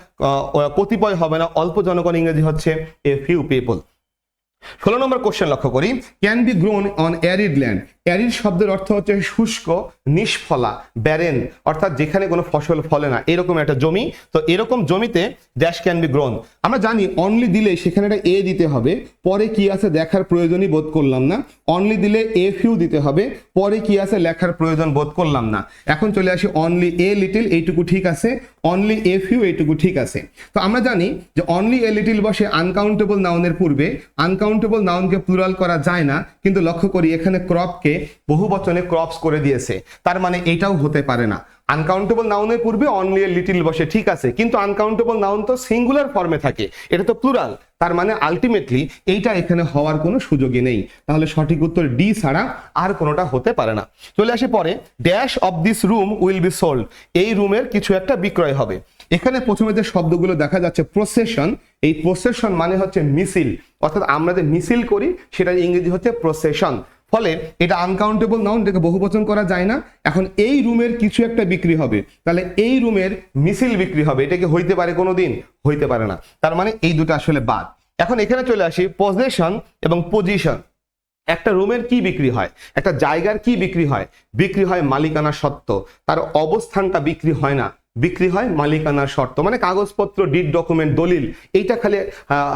S1: কতিপয় হবে না, অল্প জনগণ ইংরেজি হচ্ছে এ ফিউ পিপল। 16 নম্বর কোশ্চেন লক্ষ্য করি, can be grown on arid land. Arid শব্দের অর্থ হচ্ছে শুষ্ক, নিষ্ফলা, ব্যারেন, অর্থাৎ যেখানে কোনো ফসল ফলে না এরকম একটা জমি। তো এরকম জমিতে ড্যাশ ক্যান বি গ্রোন। আমরা জানি অনলি দিলে সেখানে একটা এ দিতে হবে, পরে কি আছে দেখার প্রয়োজনই বোধ করলাম না। অনলি দিলে এ ফিউ দিতে হবে, পরে কি আছে লেখার প্রয়োজন বোধ করলাম না। এখন চলে আসি অনলি এ লিটিল, এইটুকু ঠিক আছে, অনলি এ ফিউ এইটুকু ঠিক আছে। তো আমরা জানি যে অনলি এ লিটিল বসে আনকাউন্টেবল নাউনের পূর্বে, আনকাউন্টেবল নাউনকে প্লুরাল করা যায় না, কিন্তু লক্ষ্য করি এখানে ক্রপকে বহু বচনে ক্রপস করে দিয়েছে, তার মানে এটাও হতে পারে না। আনকাউন্টেবল নাউনের পূর্বে অনলি এ লিটিল বসে ঠিক আছে, কিন্তু আনকাউন্টেবল নাউন তো সিঙ্গুলার ফর্মে থাকে, এটা তো প্লুরাল, তার মানে আলটিমেটলি এইটা এখানে হওয়ার কোনো সুযোগই নেই। তাহলে সঠিক উত্তর ডি ছাড়া আর কোনোটা হতে পারে না। চলে আসি পরে, dash of this room will be sold. এই রুমের কিছু একটা বিক্রয় হবে। এখানে প্রথমে যে শব্দগুলো দেখা যাচ্ছে প্রসেশন, এই প্রসেশন মানে হচ্ছে মিছিল, অর্থাৎ আমরা যে মিছিল করি সেটা ইংরেজি হচ্ছে প্রসেশন। ফলে এটা আনকাউন্টেবল নাউন, এটাকে বহুবচন করা যায় না। এখন এই রুমের কিছু একটা বিক্রি হবে, তাহলে এই রুমের মিছিল বিক্রি হবে, এটা কি হইতে পারে কোনোদিন? হইতে পারে না, তার মানে এই দুটো আসলে বাদ। এখন এখানে চলে আসি পজেশন এবং পজিশন। একটা রুমের কি বিক্রি হয়, একটা জায়গার কি বিক্রি হয়? বিক্রি হয় মালিকানা সত্ত্ব, তার অবস্থানটা বিক্রি হয় না, বিক্রি হয় মালিকানার শর্ত, মানে কাগজপত্র, ডিড ডকুমেন্ট, দলিল, এইটা খালি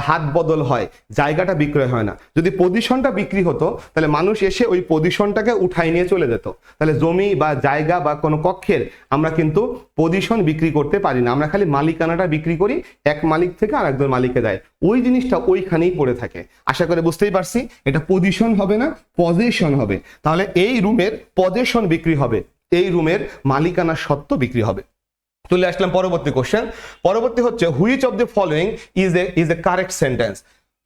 S1: হাত বদল হয়, জায়গাটা বিক্রয় হয় না। যদি পজিশনটা বিক্রি হতো তাহলে মানুষ এসে ওই পজিশনটাকে উঠাই নিয়ে চলে যেত। তাহলে জমি বা জায়গা বা কোনো কক্ষের আমরা কিন্তু পজিশন বিক্রি করতে পারি না, আমরা খালি মালিকানাটা বিক্রি করি, এক মালিক থেকে আর একজন মালিকে দেয়, ওই জিনিসটা ওইখানেই পড়ে থাকে। আশা করে বুঝতেই পারছি এটা পজিশন হবে না, পজেশন হবে। তাহলে এই রুমের পজেশন বিক্রি হবে, এই রুমের মালিকানা সত্ত্ব বিক্রি হবে। চলে আসলাম পরবর্তী কোশ্চেন। পরবর্তী হচ্ছে which of the following is a correct sentence.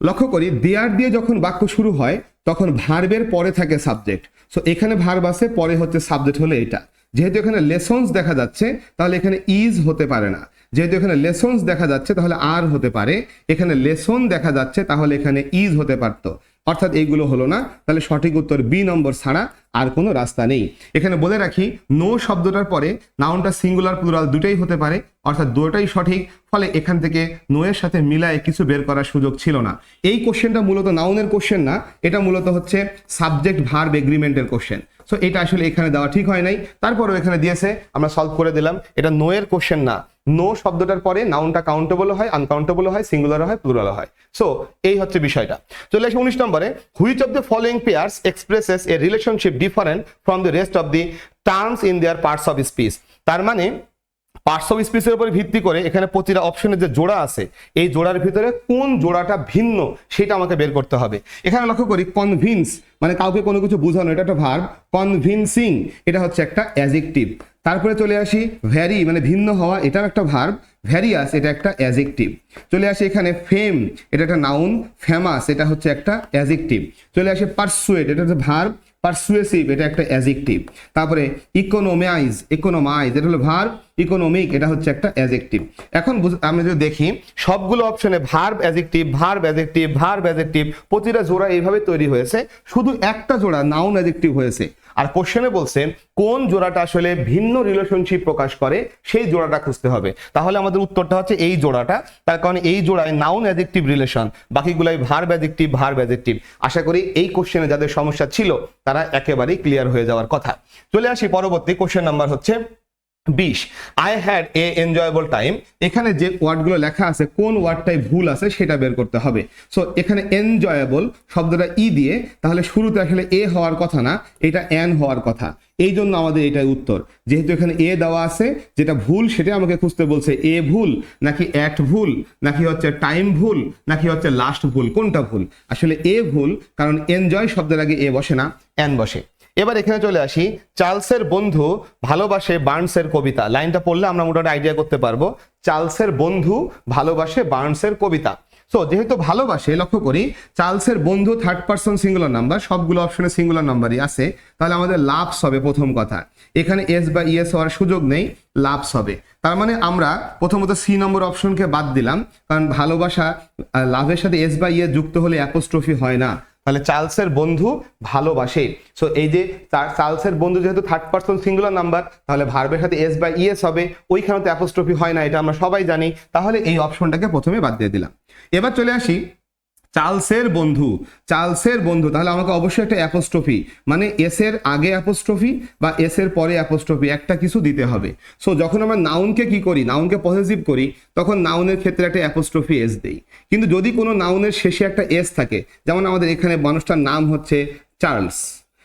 S1: লক্ষ্য করি দেয়ার দিয়ে যখন বাক্য শুরু হয় তখন ভার্বের পরে থাকে সাবজেক্ট। সো এখানে ভার্ব আছে, পরে হচ্ছে সাবজেক্ট হলে এটা। যেহেতু এখানে লেসন্স দেখা যাচ্ছে তাহলে এখানে ইজ হতে পারে না, যেহেতু এখানে লেসন্স দেখা যাচ্ছে তাহলে আর হতে পারে, এখানে লেসন দেখা যাচ্ছে তাহলে এখানে ইজ হতে পারতো, অর্থাৎ এইগুলো হলো না। তাহলে সঠিক উত্তর বি নম্বর ছাড়া আর কোনো রাস্তা নেই। এখানে বলে রাখি নো শব্দটার পরে নাউনটা সিঙ্গুলার প্লুরাল দুটাই হতে পারে, অর্থাৎ দুটোই সঠিক। ফলে এখান থেকে নো এর সাথে মিলায়ে কিছু বের করার সুযোগ ছিল না। এই কোশ্চেনটা মূলত নাউনের কোশ্চেন না, এটা মূলত হচ্ছে সাবজেক্ট ভার্ব এগ্রিমেন্টের কোশ্চেন। সো এটা আসলে এখানে দেওয়া ঠিক হয় নাই, তারপরেও এখানে দিয়েছে, আমরা সলভ করে দিলাম। এটা নো এর কোশ্চেন না, নো শব্দটার পরে নাউনটা কাউন্টেবল হয়, আনকাউন্টেবল হয়, সিঙ্গুলার হয়, প্লুরাল হয়। সো এই হচ্ছে বিষয়টা। চলে আসি 19 নম্বরে, which of the following pairs expresses A relationship different from the rest of the terms in their parts of speech. তার মানে পার্টস অফ স্পিচের উপর ভিত্তি করে এখানে প্রতিটা অপশনের যে জোড়া আছে এই জোড়ার ভিতরে কোন জোড়াটা ভিন্ন সেটা আমাকে বের করতে হবে। এখানে লক্ষ্য করি কনভিন্স মানে কাউকে কোনো কিছু বোঝানো, এটা একটা ভার্ব। কনভিন্সিং এটা হচ্ছে একটা অ্যাডজেক্টিভ। তারপরে চলে আসি ভ্যারি মানে ভিন্ন হওয়া, এটাও একটা ভার্ব। ভ্যারিয়াস এটা একটা অ্যাডজেক্টিভ। চলে আসি এখানে ফেম এটা একটা নাউন। ফেমাস এটা হচ্ছে একটা অ্যাডজেক্টিভ। চলে আসি পারসুয়েট এটা হচ্ছে ভার্ব। পারসুয়েসিভ এটা একটা অ্যাডজেক্টিভ। তারপরে ইকোনোমাইজ এটা হলো ভার্ব। ইকোনমিক এটা হচ্ছে একটা অ্যাডজেক্টিভ। এখন আমরা যদি দেখি সবগুলো অপশনে verb adjective, verb adjective, verb adjective, প্রতিটা জোড়া এইভাবে তৈরি হয়েছে, শুধু একটা জোড়া নাউন অ্যাডজেক্টিভ হয়েছে। আর কোশ্চেনে বলছে কোন জোড়াটা আসলে ভিন্ন রিলেশনশিপ প্রকাশ করে সেই জোড়াটা খুঁজতে হবে। তাহলে আমাদের উত্তরটা হচ্ছে এই জোড়াটা, তার কারণে এই জোড়ায় নাউন অ্যাডজেক্টিভ রিলেশন, বাকিগুলাই ভার্ব অ্যাডজেক্টিভ, ভার্ব অ্যাডজেক্টিভ। আশা করি এই কোশ্চেনে যাদের সমস্যা ছিল তারা একেবারেই ক্লিয়ার হয়ে যাওয়ার কথা। চলে আসি পরবর্তী কোশ্চেন নাম্বার হচ্ছে 20 I had a enjoyable time, এখানে যে ওয়ার্ডগুলো লেখা আছে কোন ওয়ার্ডটাই ভুল আছে সেটা বের করতে হবে। সো এখানে এনজয়েবল শব্দটা ই দিয়ে, তাহলে শুরুতে আসলে এ হওয়ার কথা না, এটা এন হওয়ার কথা, এই জন্য আমাদের এটাই উত্তর। যেহেতু এখানে এ দেওয়া আছে, যেটা ভুল সেটা আমাকে খুঁজতে বলছে, এ ভুল নাকি অ্যাট ভুল নাকি হচ্ছে টাইম ভুল নাকি হচ্ছে লাস্ট ভুল, কোনটা ভুল? আসলে এ ভুল, কারণ এনজয় শব্দের আগে এ বসে না, এন বসে। এবার এখানে চলে আসি, চার্লসের বন্ধু ভালোবাসে বার্নসের কবিতা। লাইনটা পড়লে আমরা মোটামুটি আইডিয়া করতে পারবো, চার্লসের বন্ধু ভালোবাসে বার্নসের কবিতা। সো যেহেতু ভালোবাসে, লক্ষ্য করি চার্লসের বন্ধু থার্ড পারসন সিঙ্গুলার নাম্বার, সবগুলো অপশনে সিঙ্গুলার নাম্বারই আছে, তাহলে আমাদের লাভস হবে প্রথম কথা। এখানে এস বা ইএস হওয়ার সুযোগ নেই, লাভস হবে। তার মানে আমরা প্রথমত সি নম্বর অপশনকে বাদ দিলাম, কারণ ভালোবাসা লাভের সাথে এস বা ইএস যুক্ত হলে অ্যাপোস্ট্রফি হয় না, তাহলে চার্লসের বন্ধু ভালোবাসে। সো এই যে চার্লসের বন্ধু যেহেতু থার্ড পারসন সিঙ্গুলার নাম্বার, তাহলে ভার্বের সাথে এস বা ইএস হবে, ওইখানে তো অ্যাপোস্ট্রফি হয় না, এটা আমরা সবাই জানি, তাহলে এই অপশনটাকে প্রথমে বাদ দিয়ে দিলাম। এবার চলে আসি চার্লসের বন্ধু, চার্লসের বন্ধু, তাহলে আমাকে অবশ্যই একটা অ্যাপোস্ট্রফি, মানে এস এর আগে অ্যাপোস্ট্রফি বা এস এর পরে অ্যাপোস্ট্রফি, একটা কিছু দিতে হবে। সো যখন আমরা নাউনকে কি করি, নাউনকে পসেসিভ করি, তখন নাউনের ক্ষেত্রে একটা অ্যাপোস্ট্রফি এস দেই। কিন্তু যদি কোনো নাউনের শেষে একটা এস থাকে, যেমন আমাদের এখানে মানুষটার নাম হচ্ছে চার্লস,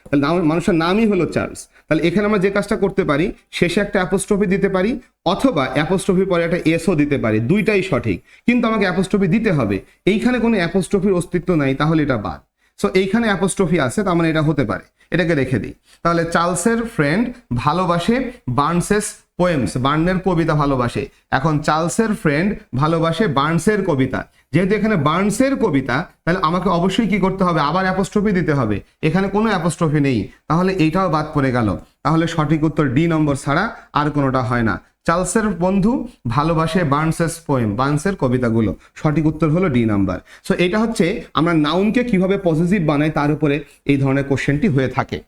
S1: তাহলে মানুষের নামই হলো চার্লস, তাহলে এখানে আমরা যে কাজটা করতে পারি, শেষে একটা অ্যাপোস্ট্রফি দিতে পারি, অথবা অ্যাপোস্ট্রফির পরে একটা এসও দিতে পারি, দুইটাই সঠিক, কিন্তু আমাকে অ্যাপোস্ট্রফি দিতে হবে। এইখানে কোনো অ্যাপোস্ট্রফির অস্তিত্ব নাই, তাহলে এটা বাদ। সো এইখানে অ্যাপোস্ট্রফি আছে, তার মানে এটা হতে পারে, এটাকে রেখে দিই। তাহলে চার্লসের ফ্রেন্ড ভালোবাসে বার্নসেস পোয়েমস, বার্নের কবিতা ভালোবাসে। এখন চার্লসের ফ্রেন্ড ভালোবাসে বার্নসের কবিতা, যেহেতু এখানে বার্নসের কবিতা, তাহলে আমাকে অবশ্যই কি করতে হবে, আবার অ্যাপোস্ট্রফি দিতে হবে। এখানে কোনো অ্যাপোস্ট্রফি নেই, তাহলে এইটাও বাদ পড়ে গেল। তাহলে সঠিক উত্তর ডি নম্বর ছাড়া আর কোনোটা হয় না। চার্লসের বন্ধু ভালোবাসে বার্নসেস পোয়েম, বার্নসের কবিতাগুলো, সঠিক উত্তর হলো ডি নাম্বার। সো এটা হচ্ছে আমরা নাউনকে কিভাবে পজিটিভ বানাই তার উপরে এই ধরনের কোশ্চেনটি হয়ে থাকে।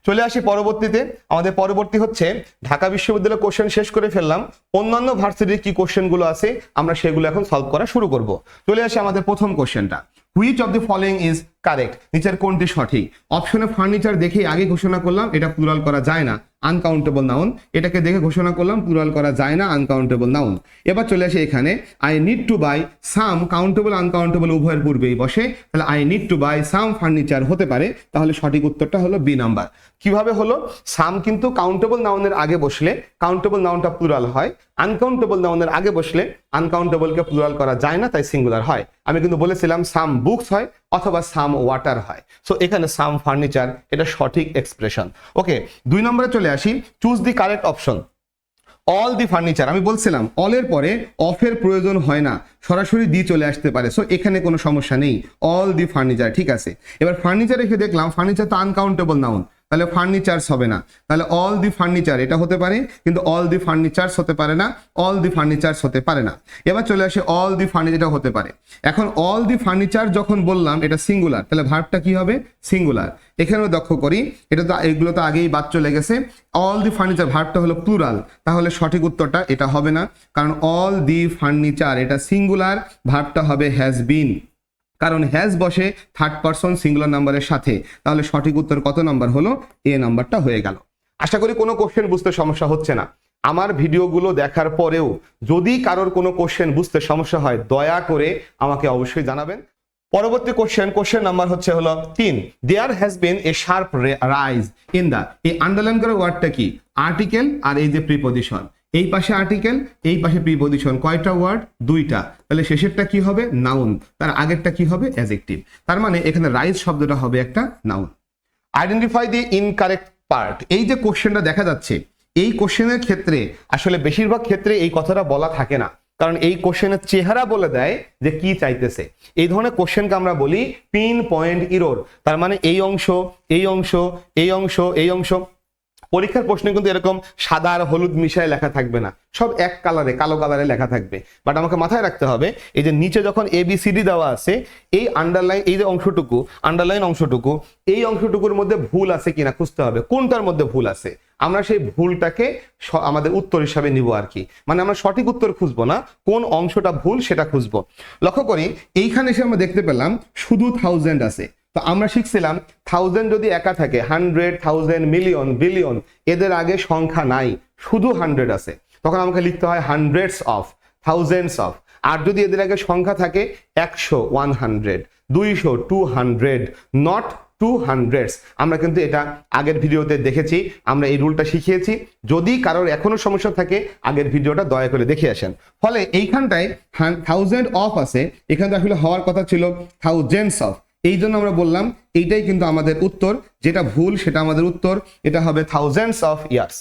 S1: চলে আসি পরবর্তীতে, আমাদের পরবর্তী হচ্ছে ঢাকা বিশ্ববিদ্যালয় কোশ্চেন শেষ করে ফেললাম, অন্যান্য ভার্সিটির কি কোশ্চেনগুলো আছে আমরা সেগুলো এখন সলভ করা শুরু করব। চলে আসি আমাদের প্রথম কোশ্চেনটা, which of the following is correct, নিচের কোনটি সঠিক? অপশনে ফার্নিচার দেখে আগে ঘোষণা করলাম এটা প্লুরাল করা যায় না, আনকাউন্টেবল নাউন, এটাকে দেখে ঘোষণা করলাম প্লুরাল করা যায় না, আনকাউন্টেবল নাউন। এবার চলে আসে এখানে, I need to buy some, countable uncountable উভয়ের পূর্বেই বসে, তাহলে I need to buy some furniture হতে পারে, তাহলে সঠিক উত্তরটা হলো বি নাম্বার। কিভাবে হলো? সাম কিন্তু কাউন্টেবল নাউনের আগে বসলে কাউন্টেবল নাউনটা প্লুরাল হয়, আনকাউন্টেবল নাউনের আগে বসলে আনকাউন্টেবলকে প্লুরাল করা যায় না, তাই সিঙ্গুলার হয়। আমি কিন্তু বলেছিলাম সাম বুকস হয় অথবা সাম ওয়াটার হয়। সো এখানে সাম ফার্নিচার, এটা সঠিক এক্সপ্রেশন। ওকে, 2 নম্বরে চলে আসি, choose the correct option. All the furniture, আমি বলছিলাম অলের পরে অফের প্রয়োজন হয় না, সরাসরি দি চলে আসতে পারে, সো এখানে কোনো সমস্যা নেই, অল দি ফার্নিচার ঠিক আছে। এবার ফার্নিচার রেখে দেখলাম ফার্নিচার তো আনকাউন্টেবল নাউন, তাহলে ফার্নিচার্স হবে না, তাহলে অল দি ফার্নিচার এটা হতে পারে, কিন্তু অল দি ফার্নিচার্স হতে পারে না, অল দি ফার্নিচার্স হতে পারে না। এবার চলে আসে অল দি ফার্নিচার হতে পারে। এখন অল দি ফার্নিচার যখন বললাম এটা সিঙ্গুলার, তাহলে ভার্বটা কি হবে? সিঙ্গুলার। এখানেও লক্ষ্য করি, এটা তো এগুলো তো আগেই বাদ চলে গেছে, অল দি ফার্নিচার ভার্বটা হলো প্লুরাল, তাহলে সঠিক উত্তরটা এটা হবে না, কারণ অল দি ফার্নিচার এটা সিঙ্গুলার, ভার্বটা হবে হ্যাজ বিন, কারণ হ্যাজ বসে থার্ড পারসন সিঙ্গুলার নাম্বারের সাথে, তাহলে সঠিক উত্তর কত নাম্বার হলো? এ নাম্বারটা হয়ে গেল। আশা করি কোনো কোশ্চেন বুঝতে সমস্যা হচ্ছে না। আমার ভিডিওগুলো দেখার পরেও যদি কারোর কোনো কোশ্চেন বুঝতে সমস্যা হয় দয়া করে আমাকে অবশ্যই জানাবেন। পরবর্তী কোশ্চেন নাম্বার হলো 3, there has been a sharp rise in the, এই আন্ডারলাইন করা ওয়ার্ডটা কি? আর্টিকেল আর এই যে প্রিপজিশন, এই পাশে আর্টিকেল এই পাশে প্রিপজিশন, কয়টা ওয়ার্ড? 2টা, তাহলে শেষেরটা কি হবে? নাউন, তার আগেরটা কি হবে? অ্যাডজেক্টিভ, তার মানে এখানে রাইজ শব্দটা হবে একটা নাউন। আইডেন্টিফাই দি ইনকারেক্ট পার্ট, এই যে কোশ্চেনটা দেখা যাচ্ছে এই কোশ্চেনের ক্ষেত্রে আসলে বেশিরভাগ ক্ষেত্রে এই কথাটা বলা থাকে না, কারণ এই কোশ্চেনের চেহারা বলে দেয় যে কি চাইতেছে। এই ধরনের কোশ্চেনকে আমরা বলি পিন পয়েন্ট ইরর, তার মানে এই অংশ এই অংশ এই অংশ এই অংশ। পরীক্ষার প্রশ্নে কিন্তু এরকম সাদা আর হলুদ মিশায় লেখা থাকবে না, সব এক কালারে কালো কালারে লেখা থাকবে। বাট আমাকে মাথায় রাখতে হবে এই যে নিচে যখন ABCD দেওয়া আছে, এই আন্ডারলাইন এই যে অংশটুকু আন্ডারলাইন অংশটুকু, এই অংশটুকুর মধ্যে ভুল আছে কিনা খুঁজতে হবে, কোনটার মধ্যে ভুল আছে আমরা সেই ভুলটাকে আমাদের উত্তর হিসাবে নিব আর কি, মানে আমরা সঠিক উত্তর খুঁজবো না, কোন অংশটা ভুল সেটা খুঁজবো। লক্ষ্য করি এইখানে এসে আমরা দেখতে পেলাম শুধু 1000 আছে, তো আমরা শিখছিলাম থাউজেন্ড যদি একা থাকে, 100, 1000, মিলিয়ন, বিলিয়ন, এদের আগে সংখ্যা নাই, শুধু 100 আছে, তখন আমাকে লিখতে হয় হান্ড্রেডস অফ, থাউজেন্ডস অফ। আর যদি এদের আগে সংখ্যা থাকে 100, 100, 200, 200, নট 200s। আমরা কিন্তু এটা আগের ভিডিওতে দেখেছি, আমরা এই রুলটা শিখিয়েছি। যদি কারোর এখনো সমস্যা থাকে আগের ভিডিওটা দয়া করে দেখে আসেন। ফলে এইখানটায় 1000 অফ আছে, এখানে আসলে হওয়ার কথা ছিল থাউজেন্ডস অফ, এই জন্য আমরা বললাম এইটাই কিন্তু আমাদের উত্তর, যেটা ভুল সেটা আমাদের উত্তর, এটা হবে থাউজেন্ডস অফ ইয়ার্স।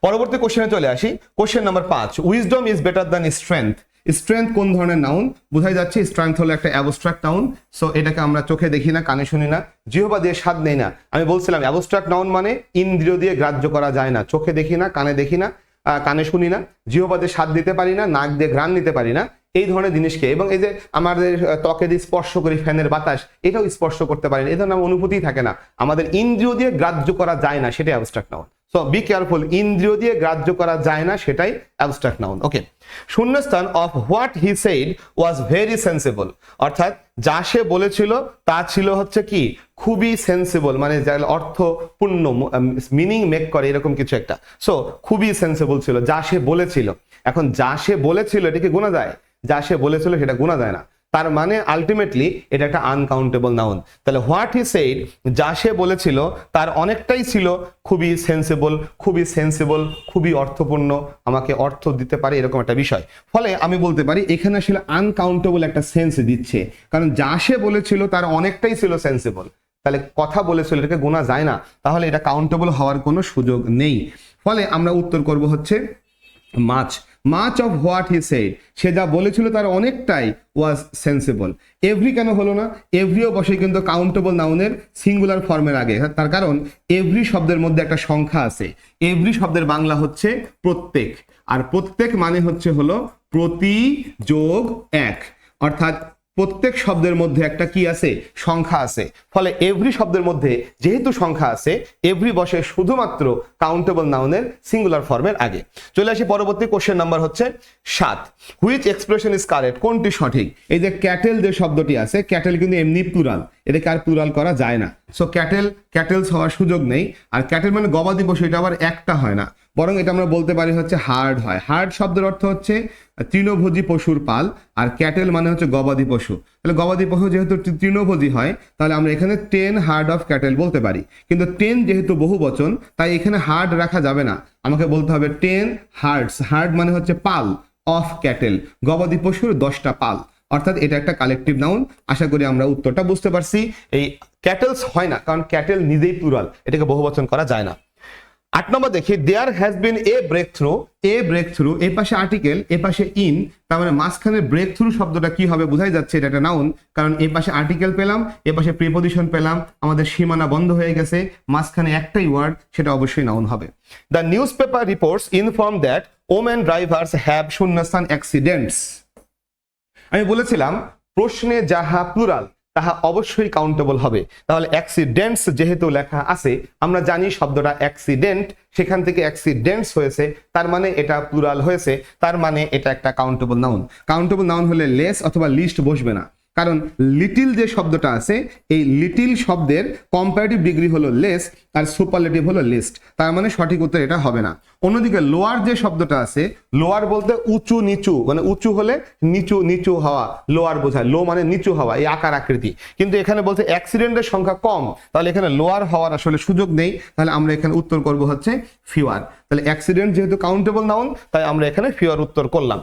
S1: পরবর্তী কোশ্চেনে চলে আসি, question number 5, wisdom is better than strength. Strength কোন ধরনের নাউন? বোঝাই যাচ্ছে স্ট্রেংথ হলো একটা অ্যাবস্ট্রাক্ট নাউন। সো এটাকে আমরা চোখে দেখি না, কানে শুনি না, জিহ্বা দিয়ে স্বাদ নেই না। আমি বলছিলাম অ্যাবস্ট্রাক্ট নাউন মানে ইন্দ্রিয় দিয়ে গ্রাহ্য করা যায় না, চোখে দেখি না, কানে দেখি না, কানে শুনি না, জিহ্বা দিয়ে স্বাদ দিতে পারি না, নাক দিয়ে ঘ্রাণ নিতে পারি না, এই ধরনের জিনিসকে। এবং এই যে আমাদের ত্বকে দিয়ে স্পর্শ করি ফ্যানের বাতাস, এটাও স্পর্শ করতে পারি না, এই ধরনের অনুভূতি থাকে না, আমাদের ইন্দ্রিয় দিয়ে গ্রাহ্য করা যায় না, সেটাই abstract noun. So be careful, ইন্দ্রিয় দিয়ে গ্রাহ্য করা যায় না সেটাই অ্যাবস্ট্রাক্ট নাউন। ওকে, শূন্যস্থান of what he said was very sensible, অর্থাৎ যা সে বলেছিল তা ছিল হচ্ছে কি খুবই সেন্সিবল, মানে যার অর্থপূর্ণ, মিনিং মেক করে এরকম কিছু একটা। সো খুবই সেন্সিবল ছিল যা সে বলেছিল। এখন যা সে বলেছিল এটাকে গোনা যায়? যা সে বলেছিল সেটা গোনা যায় না, তার মানে আলটিমেটলি এটা একটা আনকাউন্টেবল নাউন। তাহলে হোয়াট হি সেড, যা সে বলেছিল তার অনেকটাই ছিল খুবই সেন্সিবল, খুবই সেন্সিবল, খুবই অর্থপূর্ণ, আমাকে অর্থ দিতে পারে এরকম একটা বিষয়। ফলে আমি বলতে পারি এখানে আসলে আনকাউন্টেবল একটা সেন্স দিচ্ছে, কারণ যা সে বলেছিল তার অনেকটাই ছিল সেন্সিবল। তাহলে কথা বলেছিল, এটাকে গোনা যায় না, তাহলে এটা কাউন্টেবল হওয়ার কোনো সুযোগ নেই। ফলে আমরা উত্তর করব হচ্ছে much. Much of what he said, সে যা বলেছিল তার অনেকটাই ওয়াজ সেন্সিবল। এভরি কেন হলো না? এভরিও বসে কিন্তু কাউন্টেবল নাউনের সিঙ্গুলার ফর্মের আগে, তার কারণ এভরি শব্দের মধ্যে একটা সংখ্যা আছে। এভরি শব্দের বাংলা হচ্ছে প্রত্যেক, আর প্রত্যেক মানে হচ্ছে হলো প্রতি যোগ এক, অর্থাৎ প্রত্যেক শব্দের মধ্যে একটা কি আছে? সংখ্যা আছে। ফলে এভরি শব্দের মধ্যে যেহেতু সংখ্যা আছে, এভরি বসে শুধুমাত্র কাউন্টেবল নাউনের সিঙ্গুলার ফর্মের আগে। চলে আসি পরবর্তী কোশ্চেন নাম্বার হচ্ছে 7, হুইচ এক্সপ্রেশন ইজ কারেক্ট, কোনটি সঠিক? এই যে ক্যাটেল যে শব্দটি আছে, ক্যাটেল কিন্তু এমনি প্লুরাল, এটাকে আর প্লুরাল করা যায় না। সো ক্যাটেলস হওয়ার সুযোগ নেই। আর ক্যাটেল মানে গবাদি পশু, এটা আবার একটা হয় না, বরং এটা আমরা বলতে পারি হচ্ছে হার্ড হয়। হার্ড শব্দের অর্থ হচ্ছে তৃণভোজী পশুর পাল, আর ক্যাটেল মানে হচ্ছে গবাদি পশু। তাহলে গবাদি পশু যেহেতু তৃণভোজী হয়, তাহলে আমরা এখানে 10 হার্ড অফ ক্যাটেল বলতে পারি। কিন্তু 10 যেহেতু বহু বচন, তাই এখানে হার্ড রাখা যাবে না, আমাকে বলতে হবে 10 হার্ডস। হার্ড মানে হচ্ছে পাল, অফ ক্যাটেল, গবাদি পশুর 10টা পাল, অর্থাৎ এটা একটা কালেকটিভ নাউন। আশা করি আমরা উত্তরটা বুঝতে পারছি। এই ক্যাটেলস হয় না, কারণ ক্যাটেল নিজেই প্লুরাল, এটাকে বহুবচন করা যায় না। 8 নম্বর দেখি, there has been a breakthrough. A breakthrough, a পাশে আর্টিকেল, এ পাশে ইন, তার মানে মাঝখানে ব্রেক থ্রু শব্দটা কি হবে বোঝাই যাচ্ছে এটা একটা নাউন, কারণ এ পাশে আর্টিকেল পেলাম, এ পাশে প্রিপজিশন পেলাম, আমাদের সীমানা বন্ধ হয়ে গেছে, মাঝখানে একটাই ওয়ার্ড, সেটা অবশ্যই নাউন হবে। The newspaper reports inform that women drivers have শূন্যস্থান অ্যাক্সিডেন্টস। আমি বলেছিলাম প্রশ্নে যাহা প্লুরাল তাহা অবশ্যই কাউন্টেবল হবে। তাহলে অ্যাক্সিডেন্টস যেহেতু লেখা আছে, আমরা জানি শব্দটা অ্যাক্সিডেন্ট, সেখান থেকে অ্যাক্সিডেন্টস হয়েছে, তার মানে এটা প্লুরাল হয়েছে, তার মানে এটা একটা কাউন্টেবল নাউন। কাউন্টেবল নাউন হলে লেস অথবা লিস্ট বসবে না, কারণ লিটিল যে শব্দটা আছে, এই লিটিল শব্দের কম্পারেটিভ ডিগ্রি হলো লেস, আর সুপারলেটিভ হলো লিস্ট, তার মানে সঠিক উত্তর এটা হবে না। অন্যদিকে লোয়ার যে শব্দটা আছে, লোয়ার বলতে উঁচু নিচু, মানে উঁচু হলে নিচু নিচু হওয়া, লোয়ার বোঝায়, লো মানে নিচু হওয়া, এই আকার আকৃতি। কিন্তু এখানে বলছে অ্যাক্সিডেন্টের সংখ্যা কম, তাহলে এখানে লোয়ার হওয়ার আসলে সুযোগ নেই, তাহলে আমরা এখানে উত্তর করব হচ্ছে ফিওয়ার। তাহলে অ্যাক্সিডেন্ট যেহেতু কাউন্টেবল নাউন, তাই আমরা এখানে ফিওয়ার উত্তর করলাম।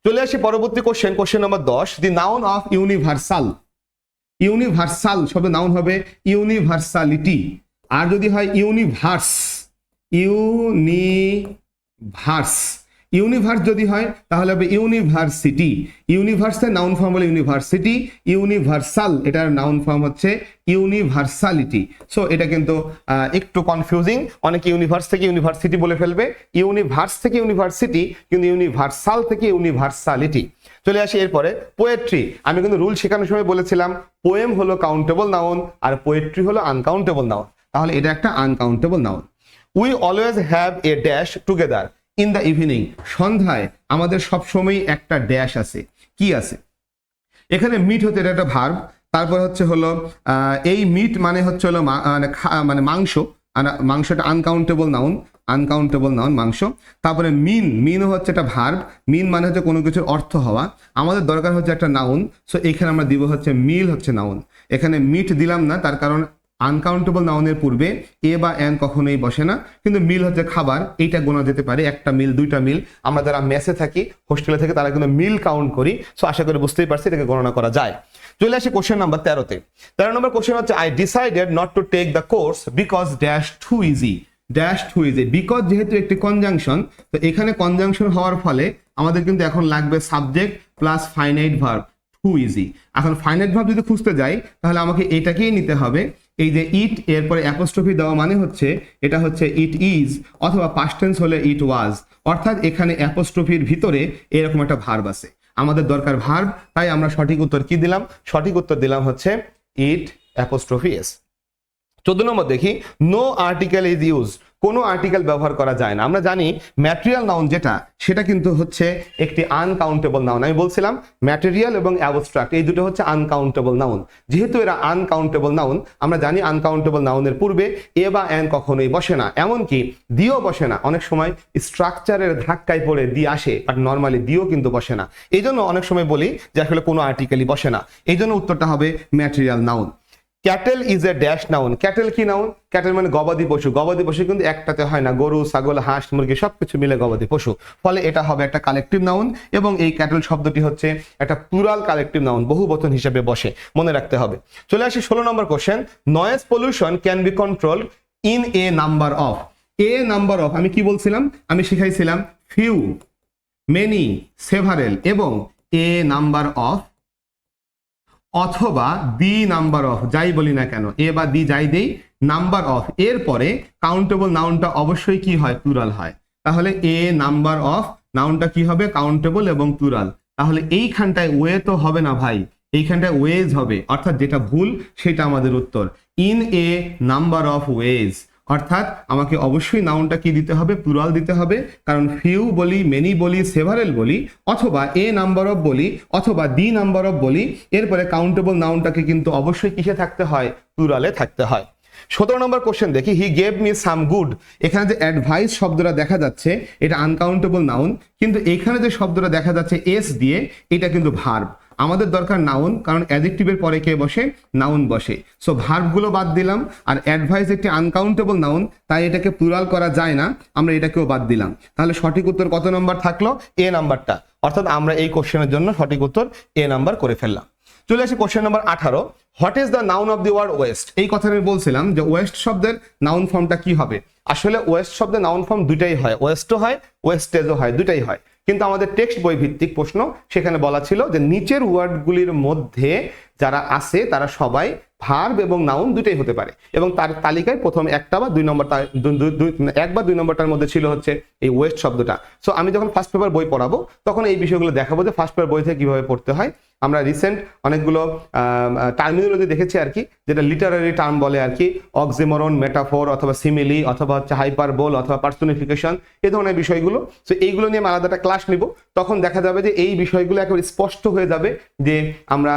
S1: চলে আসি পরবর্তী question, question number 10, the noun of universal. Universal শব্দ নাউন হবে ইউনিভার্সালিটি, আর যদি হয় ইউনিভার্স, ইউনিভার্স, ইউনিভার্স যদি হয় তাহলে হবে ইউনিভার্সিটি। ইউনিভার্সের নাউন ফর্ম হলো ইউনিভার্সিটি, ইউনিভার্সাল এটার নাউন ফর্ম হচ্ছে ইউনিভার্সালিটি। সো এটা কিন্তু একটু কনফিউজিং, অনেকে ইউনিভার্স থেকে ইউনিভার্সিটি বলে ফেলবে, ইউনিভার্স থেকে ইউনিভার্সিটি, কিন্তু ইউনিভার্সাল থেকে ইউনিভার্সালিটি। চলে আসি এরপরে পোয়েট্রি। আমি কিন্তু রুল শেখানোর সময় বলেছিলাম পোয়েম হলো কাউন্টেবল নাউন আর পোয়েট্রি হলো আনকাউন্টেবল নাউন, তাহলে এটা একটা uncountable noun. We always have a dash together in the evening. সন্ধ্যায় আমাদের সবসময় একটা ড্যাশ আছে, কি আছে? এখানে মিট হতে এটা একটা ভার্ব, তারপরে হচ্ছে হলো এই মিট মানে হচ্ছে হলো মানে মাংস, মাংসটা আনকাউন্টেবল নাউন মাংস। তারপরে মিনও হচ্ছে একটা ভার্ব, মিন মানে হচ্ছে কোনো কিছুর অর্থ হওয়া। আমাদের দরকার হচ্ছে একটা নাউন, সো এখানে আমরা দিব হচ্ছে মিল হচ্ছে নাউন। এখানে মিট দিলাম না, তার কারণ আনকাউন্টেবল নাউনের পূর্বে এ বা এন কখনোই বসে না, কিন্তু মিল হচ্ছে খাবার, এইটা গোনা যেতে পারে, একটা মিল, দুইটা মিল। আমরা যারা মেসে থাকি, হোস্টেলে থেকে, তারা কিন্তু মিল কাউন্ট করি। সো আশা করি বুঝতেই পারছি এটাকে গণনা করা যায়। চলে আসি কোশ্চেন নাম্বার 13-তে। 13 নম্বর কোশ্চেন হচ্ছে I decided not to take the course because dash too easy. Because যেহেতু একটি কনজাংশন, তো এখানে কনজাংশন হওয়ার ফলে আমাদের কিন্তু এখন লাগবে subject plus finite verb, too easy. এখন ফাইনাইট ভার্ব যদি খুঁজতে যাই তাহলে আমাকে এটাকেই নিতে হবে। এই যে ইট এরপরে অ্যাপোস্ট্রফি দেওয়া মানে হচ্ছে এটা হচ্ছে ইট ইজ, অথবা পাস্ট টেন্স হলে ইট ওয়াজ, অর্থাৎ এখানে অ্যাপোস্ট্রফির ভিতরে এরকম একটা ভার্ব আছে। আমাদের দরকার ভার্ব, তাই আমরা সঠিক উত্তর কি দিলাম? সঠিক উত্তর দিলাম হচ্ছে ইট অ্যাপোস্ট্রফি এস। 14 নম্বর দেখি, নো আর্টিকেল ইজ ইউজ। কোনো আর্টিকেল ব্যবহার করা যায় না। আমরা জানি ম্যাটেরিয়াল নাউন যেটা, সেটা কিন্তু হচ্ছে একটি আনকাউন্টেবল নাউন। আমি বলছিলাম ম্যাটেরিয়াল এবং অ্যাবস্ট্রাক্ট এই দুটো হচ্ছে আনকাউন্টেবল নাউন। যেহেতু এরা আনকাউন্টেবল নাউন, আমরা জানি আনকাউন্টেবল নাউনের পূর্বে এ বা এন কখনোই বসে না, এমনকি দিও বসে না। অনেক সময় স্ট্রাকচারের ধাক্কায় পড়ে দি আসে, বাট নর্মালি দিও কিন্তু বসে না। এই জন্য অনেক সময় বলি যে আসলে কোনো আর্টিকেলই বসে না। এই জন্য উত্তরটা হবে material noun. Cattle is a dash noun. Cattle কি নাউন? ক্যাটেল মানে গবাদি পশু। গবাদি পশু কিন্তু একটাতে হয় না, গরু, ছাগল, হাঁস, মুরগি সবকিছু মিলে গবাদি পশু। ফলে এটা হবে একটা কালেকটিভ নাউন, এবং এই ক্যাটেল শব্দটি হচ্ছে একটা প্লুরাল কালেকটিভ নাউন, বহু বচন হিসেবে বসে, মনে রাখতে হবে। চলে আসি 16 নম্বর question, noise pollution can be control in a number of. A number of আমি কি বলছিলাম? আমি শিখাইছিলাম ফিউ, মেনি, সেভারেল এবং এ নাম্বার অফ, অথবা দি নাম্বার অফ, যাই বলি না কেন, এ বা দি যাই দেই, নাম্বার অফ এরপরে কাউন্টেবল নাউনটা অবশ্যই কি হয়? প্লুরাল হয়। তাহলে এ নাম্বার অফ নাউনটা কি হবে? কাউন্টেবল এবং প্লুরাল। তাহলে এইখানটায় ওয়ে তো হবে না ভাই, এইখানটায় ওয়েজ হবে, অর্থাৎ যেটা ভুল সেটা আমাদের উত্তর, in a number of ways. অর্থাৎ আমাকে অবশ্যই নাউনটা কি দিতে হবে? প্লুরাল দিতে হবে, কারণ ফিউ বলি, মেনি বলি, সেভারেল বলি, অথবা এ নাম্বার অফ বলি, অথবা দি নাম্বার অফ বলি, এরপরে কাউন্টেবল নাউনটাকে কিন্তু অবশ্যই কিসে থাকতে হয়? প্লুরালে থাকতে হয়। 17 নম্বর কোশ্চেন দেখি, he gave me some good. এখানে যে অ্যাডভাইস শব্দটা দেখা যাচ্ছে এটা আনকাউন্টেবল নাউন, কিন্তু এখানে যে শব্দটা দেখা যাচ্ছে এস দিয়ে, এটা কিন্তু ভার্ব। আমাদের দরকার নাউন, কারণ অ্যাডজেক্টিভের পরে কে বসে? নাউন বসে। সো ভার্বগুলো বাদ দিলাম, আর অ্যাডভাইস একটি আনকাউন্টেবল নাউন, তাই এটাকে প্লুরাল করা যায় না, আমরা এটাকেও বাদ দিলাম। তাহলে সঠিক উত্তর কত নম্বর থাকলো? এ নাম্বারটা। অর্থাৎ আমরা এই কোশ্চেনের জন্য সঠিক উত্তর এ নাম্বার করে ফেললাম। চলে আসি question number 18, what is the noun of the word waste. এই কথা আমি বলছিলাম যে ওয়েস্ট শব্দের নাউন ফর্মটা কি হবে। আসলে ওয়েস্ট শব্দের নাউন ফর্ম দুইটাই হয়, ওয়েস্টও হয়, ওয়েস্টেজও হয়, দুইটাই হয়। কিন্তু আমাদের টেক্সট বই ভিত্তিক প্রশ্ন, সেখানে বলা ছিল যে নিচের ওয়ার্ডগুলির মধ্যে যারা আছে তারা সবাই ভার্ব এবং নাউন দুইটাই হতে পারে, এবং তার তালিকায় প্রথম একটা বা 2 নম্বর, 1 বা 2 নম্বরটার মধ্যে ছিল হচ্ছে এই ওয়েস্ট শব্দটা। সো আমি যখন ফার্স্ট পেপার বই পড়াবো তখন এই বিষয়গুলো দেখাবো যে ফার্স্ট পেপার বই থেকে কিভাবে পড়তে হয়। আমরা রিসেন্ট অনেকগুলো টার্মিনোলজি দেখেছি আর কি, যেটা লিটারারি টার্ম বলে আর কি, অক্সিমরন, মেটাফোর, অথবা সিমিলি, অথবা হচ্ছে হাইপারবোল, অথবা পার্সোনিফিকেশন, এই ধরনের বিষয়গুলো। সো এইগুলো নিয়ে আলাদা একটা ক্লাস নিব, তখন দেখা যাবে যে এই বিষয়গুলো একেবারে স্পষ্ট হয়ে যাবে যে আমরা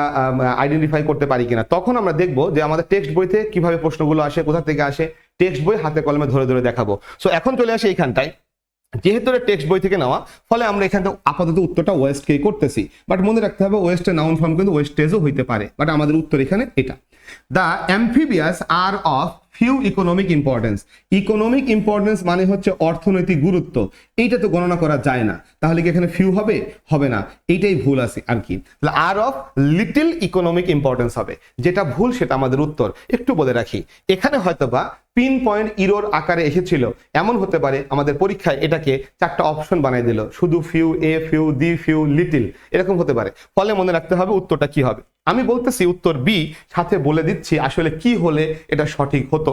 S1: আইডেন্টিফাই করতে পারি কিনা। তখন আমরা দেখবো যে আমাদের টেক্সট বইতে কিভাবে প্রশ্নগুলো আসে, কোথা থেকে আসে, টেক্সট বই হাতে কলমে ধরে ধরে দেখাবো। সো এখন চলে আসে এইখানটায়, যেহেতু টেক্সট বই থেকে নেওয়া, ফলে আমরা এখান থেকে আপাতত উত্তরটা ওয়েস্টকেই করতেছি, বাট মনে রাখতে হবে ওয়েস্টের নাউন ফর্ম কিন্তু ওয়েস্টেজও হইতে পারে, বাট আমাদের উত্তর এখানে এটা। The amphibious are of few economic importance. Economic importance মানে হচ্ছে অর্থনৈতিক গুরুত্ব, এইটা তো গণনা করা যায় না, তাহলে কি এখানে ফিউ হবে? হবে না, এইটাই ভুল আছে আর কি। তাহলে আর অফ লিটল ইকোনমিক ইম্পর্টেন্স হবে, যেটা ভুল সেটা আমাদের উত্তর। একটু বলে রাখি, এখানে হয়তোবা পিন পয়েন্ট ইরোর আকারে এসেছিল, এমন হতে পারে আমাদের পরীক্ষায় এটাকে 4টা অপশন বানিয়ে দিল, শুধু few, a few, the few, little, এরকম হতে পারে। ফলে মনে রাখতে হবে উত্তরটা কি হবে। আমি বলতেছি উত্তর বি, সাথে বলে দিচ্ছি আসলে কি হলে এটা সঠিক হতো।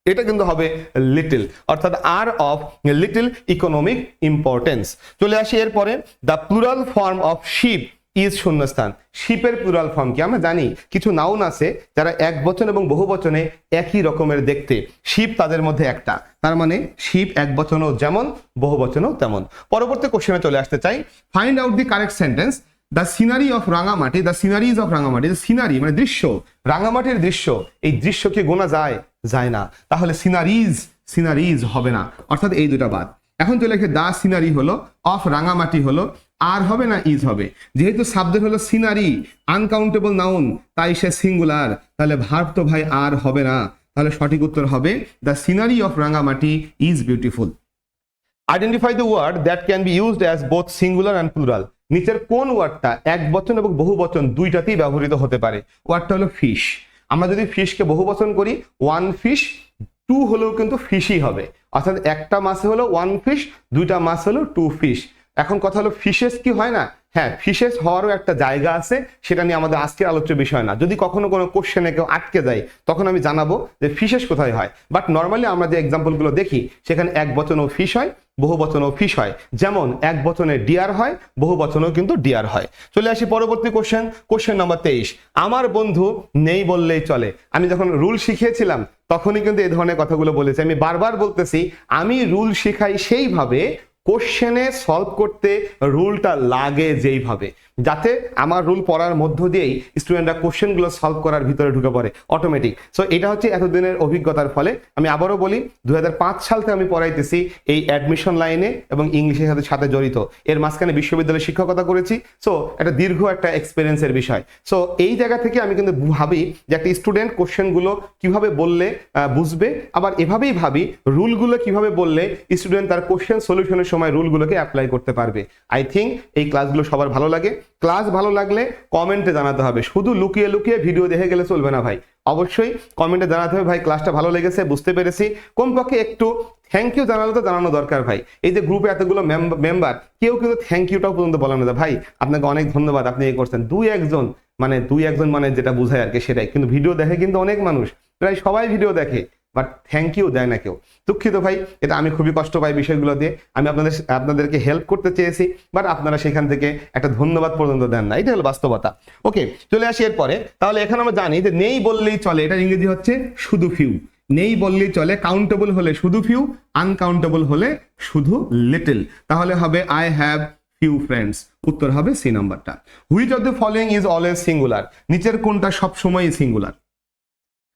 S1: এটা কিন্তু হবে লিটল, অর্থাৎ are of little economic importance. চলে আসি এরপরে, the plural form of ship is শূন্যস্থান। শিপের প্লুরাল ফর্ম কি? আমরা জানি কিছু নাউন আছে যারা এক বচন এবং বহু বচনে একই রকমের দেখতে, শিপ তাদের মধ্যে একটা, তার মানে শিপ এক বচনও যেমন, বহু বচনও তেমন। পরবর্তী কোশ্চেনে চলে আসতে চাই, find out the correct sentence the scenery of Rangamati, the sceneries of Rangamati, scenery মানে দৃশ্য, রাঙামাটির দৃশ্য, এই দৃশ্য কি গোনা যায়? যায় না। তাহলে সিনারিজ, সিনারিজ হবে না, অর্থাৎ এই দুটা বাদ। এখন চলে এসে দা সিনারি হলো, অফ রাঙামাটি হলো, আর হবে না ইজ হবে। যেহেতু সাবজেক্ট হলো সিনারি, আনকাউন্টেবল নাউন, তাই সে সিঙ্গুলার, তাহলে ভার্ব তো ভাই আর হবে না। তাহলে সঠিক উত্তর হবে the scenery of Rangamati is beautiful. Identify the word that can be used as both singular and plural. নিচের কোন ওয়ার্ডটা এক বচন এবং বহু বচন দুইটাতেই ব্যবহৃত হতে পারে? ওয়ার্ডটা হলো ফিশ। আমরা যদি ফিশকে বহু বচন করি, ওয়ান ফিশ, টু হলেও কিন্তু ফিশই হবে, অর্থাৎ একটা মাছে হলো ওয়ান ফিশ, দুইটা মাছ হলো টু ফিশ। এখন কথা হলো ফিশেস কি হয় না? হ্যাঁ, ফিশেস হওয়ারও একটা জায়গা আছে, সেটা নিয়ে আমাদের আজকের আলোচ্য বিষয় না। যদি কখনো কোনো কোশ্চেনে কেউ আটকে যায়, তখন আমি জানাবো যে ফিশেস কোথায় হয়। বাট নর্মালি আমরা যে এক্সাম্পলগুলো দেখি, সেখানে এক বচনও ফিশ হয়, বহু বচনও ফিশ হয়। যেমন এক বচনে ডিয়ার হয়, বহু বচনেও কিন্তু ডিয়ার হয়। চলে আসি পরবর্তী কোশ্চেন, কোশ্চেন নাম্বার 23। আমার বন্ধু নেই বললেই চলে। আমি যখন রুল শিখিয়েছিলাম তখনই কিন্তু এই ধরনের কথাগুলো বলেছি। আমি বারবার বলতেছি, আমি রুল শিখাই সেইভাবে কোশ্চেনে সলভ করতে রুলটা লাগে যেইভাবে, যাতে আমার রুল পড়ার মধ্য দিয়েই স্টুডেন্টরা কোশ্চেনগুলো সলভ করার ভিতরে ঢুকে পড়ে অটোমেটিক। সো এটা হচ্ছে এতদিনের অভিজ্ঞতার ফলে। আমি আবারও বলি, 2005 সাল থেকে আমি পড়াইতেছি এই অ্যাডমিশন লাইনে এবং ইংলিশের সাথে সাথে জড়িত। এর মাঝখানে বিশ্ববিদ্যালয়ে শিক্ষকতা করেছি। সো এটা দীর্ঘ একটা এক্সপিরিয়েন্সের বিষয়। সো এই জায়গা থেকে আমি কিন্তু ভাবি যে একটা স্টুডেন্ট কোশ্চেনগুলো কিভাবে বললে বুঝবে, আবার এভাবেই ভাবি রুলগুলো কিভাবে বললে স্টুডেন্ট তার কোশ্চেন সলিউশনের সময় রুলগুলোকে অ্যাপ্লাই করতে পারবে। আই থিঙ্ক এই ক্লাসগুলো সবার ভালো লাগে। ক্লাস ভালো লাগলে কমেন্টে জানাতে হবে, শুধু লুকিয়ে লুকিয়ে ভিডিও দেখে গেলে চলবে না ভাই। অবশ্যই কমেন্টে জানাতে হবে, ভাই ক্লাসটা ভালো লেগেছে, বুঝতে পেরেছি। কমপক্ষে একটু থ্যাংক ইউ জানালে তো জানানো দরকার ভাই। এই যে গ্রুপে এতগুলো মেম্বার, কেউ কিন্তু থ্যাংক ইউটাও পর্যন্ত বলানো যায়, ভাই আপনাকে অনেক ধন্যবাদ, আপনি এই করছেন। দুই একজন মানে যেটা বোঝায় আর কি সেটাই, কিন্তু ভিডিও দেখে কিন্তু অনেক মানুষ, প্রায় সবাই ভিডিও দেখে, বাট থ্যাংক ইউ দেয় না কেউ। দুঃখিত ভাই, এটা আমি খুবই কষ্ট পাই বিষয়গুলো দিয়ে। আমি আপনাদেরকে হেল্প করতে চেয়েছি, বাট আপনারা সেখান থেকে একটা ধন্যবাদ পর্যন্ত দেন না, এটা হলো বাস্তবতা। ওকে, চলে আসি এরপরে। তাহলে এখানে আমরা জানি যে নেই বললেই চলে, এটা ইংরেজি হচ্ছে শুধু ফিউ। নেই বললেই চলে, কাউন্টেবল হলে শুধু ফিউ, আনকাউন্টেবল হলে শুধু লিটল। তাহলে হবে আই হ্যাভ ফিউ ফ্রেন্ডস। উত্তর হবে সি নাম্বারটা। Which of the following is always singular? নিচের কোনটা সবসময় সিঙ্গুলার?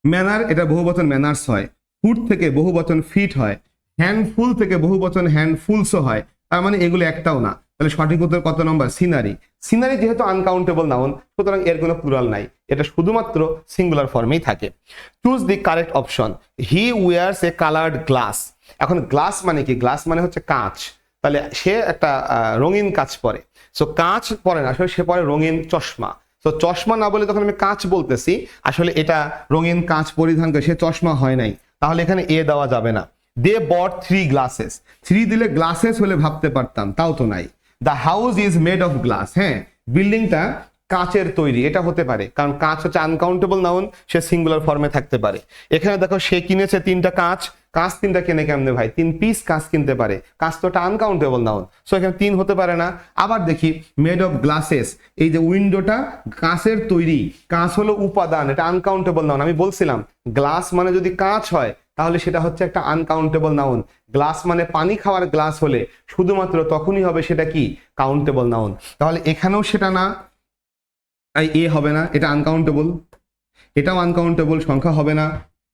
S1: ম্যানার, এটা বহুবচন ম্যানার্স হয়। ফুট থেকে বহুবচন ফিট হয়। হ্যান্ডফুল থেকে বহুবচন হ্যান্ডফুলসও হয়। তার মানে এগুলো একটাও না। তাহলে সঠিক উত্তর কত নম্বর? সিনারি। সিনারি যেহেতু আনকাউন্টেবল নাউন, সুতরাং এর কোনো প্লুরাল নাই, এটা শুধুমাত্র সিঙ্গুলার ফর্মেই থাকে। Choose the correct option. He উইয়ার্স A coloured glass. এখন গ্লাস মানে কি? গ্লাস মানে হচ্ছে কাঁচ। তাহলে সে একটা রঙিন কাঁচ পরে। সো কাঁচ পরে না, আসলে সে পরে রঙিন চশমা। তো চশমা না বলে তখন আমি কাঁচ বলতেছি, আসলে এটা রঙিন কাঁচ পরিধান করে, সে চশমা হয় নাই। তাহলে এখানে এ দেওয়া যাবে না। দে বট 3 গ্লাসেস। 3 দিলে গ্লাসেস হলে ভাবতে পারতাম, তাও তো নাই। The house is made of glass. হ্যাঁ, বিল্ডিংটা কাঁচের তৈরি, এটা হতে পারে, কারণ কাঁচ হচ্ছে আনকাউন্টেবল নাউন, সে সিঙ্গুলার ফর্মে থাকতে পারে। এখানে দেখো সে কিনেছে 3টা কাঁচ। কাঁচ 3টা কেনে কেমনে ভাই? 3 পিস কাঁচ কিনতে পারে, কাঁচ তো একটা আনকাউন্টেবল নাউন, সো এখানে 3 হতে পারে না। আবার দেখি মেড অফ গ্লাসেস, এই যে উইন্ডোটা কাঁচের তৈরি, কাঁচ হলো উপাদান, এটা আনকাউন্টেবল নাউন। আমি বলছিলাম গ্লাস মানে যদি কাঁচ হয় তাহলে সেটা হচ্ছে একটা আনকাউন্টেবল নাউন। গ্লাস মানে পানি খাওয়ার গ্লাস হলে শুধুমাত্র তখনই হবে সেটা কি? Countable noun. তাহলে এখানেও সেটা না, এ হবে না, এটা আনকাউন্টেবল। এটাও আনকাউন্টেবল, সংখ্যা হবে না।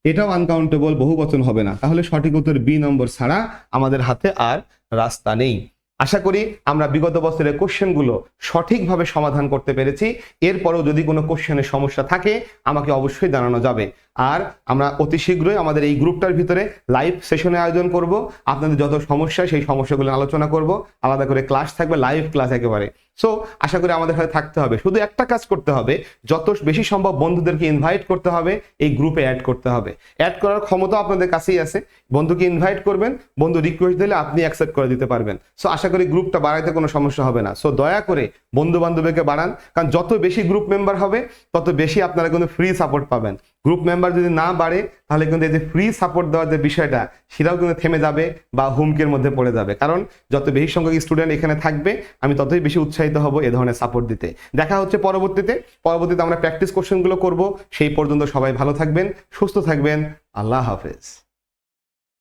S1: এটাও আনকাউন্টেবল, বহুবচন হবে না। তাহলে সঠিক উত্তর বি নম্বর ছাড়া আমাদের হাতে আর রাস্তা নেই। আশা করি আমরা বিগত বছরের কোশ্চেনগুলো সঠিকভাবে সমাধান করতে পেরেছি। এরপরেও যদি কোনো কোশ্চেনের সমস্যা থাকে আমাকে অবশ্যই জানানো যাবে। আর আমরা অতি শীঘ্রই আমাদের এই গ্রুপটার ভিতরে লাইভ সেশনের আয়োজন করব। আপনাদের যত সমস্যা, সেই সমস্যাগুলো আলোচনা করব। আলাদা করে ক্লাস থাকবে, লাইভ ক্লাস একেবারে। সো আশা করি আমাদের সাথে থাকতে হবে। শুধু একটা কাজ করতে হবে, যত বেশি সম্ভব বন্ধুদেরকে ইনভাইট করতে হবে, এই গ্রুপে অ্যাড করতে হবে। অ্যাড করার ক্ষমতা আপনাদের কাছেই আছে। বন্ধুকে ইনভাইট করবেন, বন্ধু রিকোয়েস্ট দিলে আপনি অ্যাকসেপ্ট করে দিতে পারবেন। সো আশা করি গ্রুপটা বাড়াইতে কোনো সমস্যা হবে না। সো দয়া করে বন্ধু বান্ধবীকে বাড়ান, কারণ যত বেশি গ্রুপ মেম্বার হবে তত বেশি আপনারা কিন্তু ফ্রি সাপোর্ট পাবেন। গ্রুপ মেম্বার যদি না বাড়ে তাহলে কিন্তু এই যে ফ্রি সাপোর্ট দেওয়ার যে বিষয়টা, সেটাও কিন্তু থেমে যাবে বা হুমকির মধ্যে পড়ে যাবে। কারণ যত বেশি সংখ্যক স্টুডেন্ট এখানে থাকবে, আমি ততই বেশি উৎসাহিত হব এ ধরনের সাপোর্ট দিতে। দেখা হচ্ছে পরবর্তীতে আমরা প্র্যাকটিস কোশ্চেনগুলো করব। সেই পর্যন্ত সবাই ভালো থাকবেন, সুস্থ থাকবেন। আল্লাহ হাফেজ।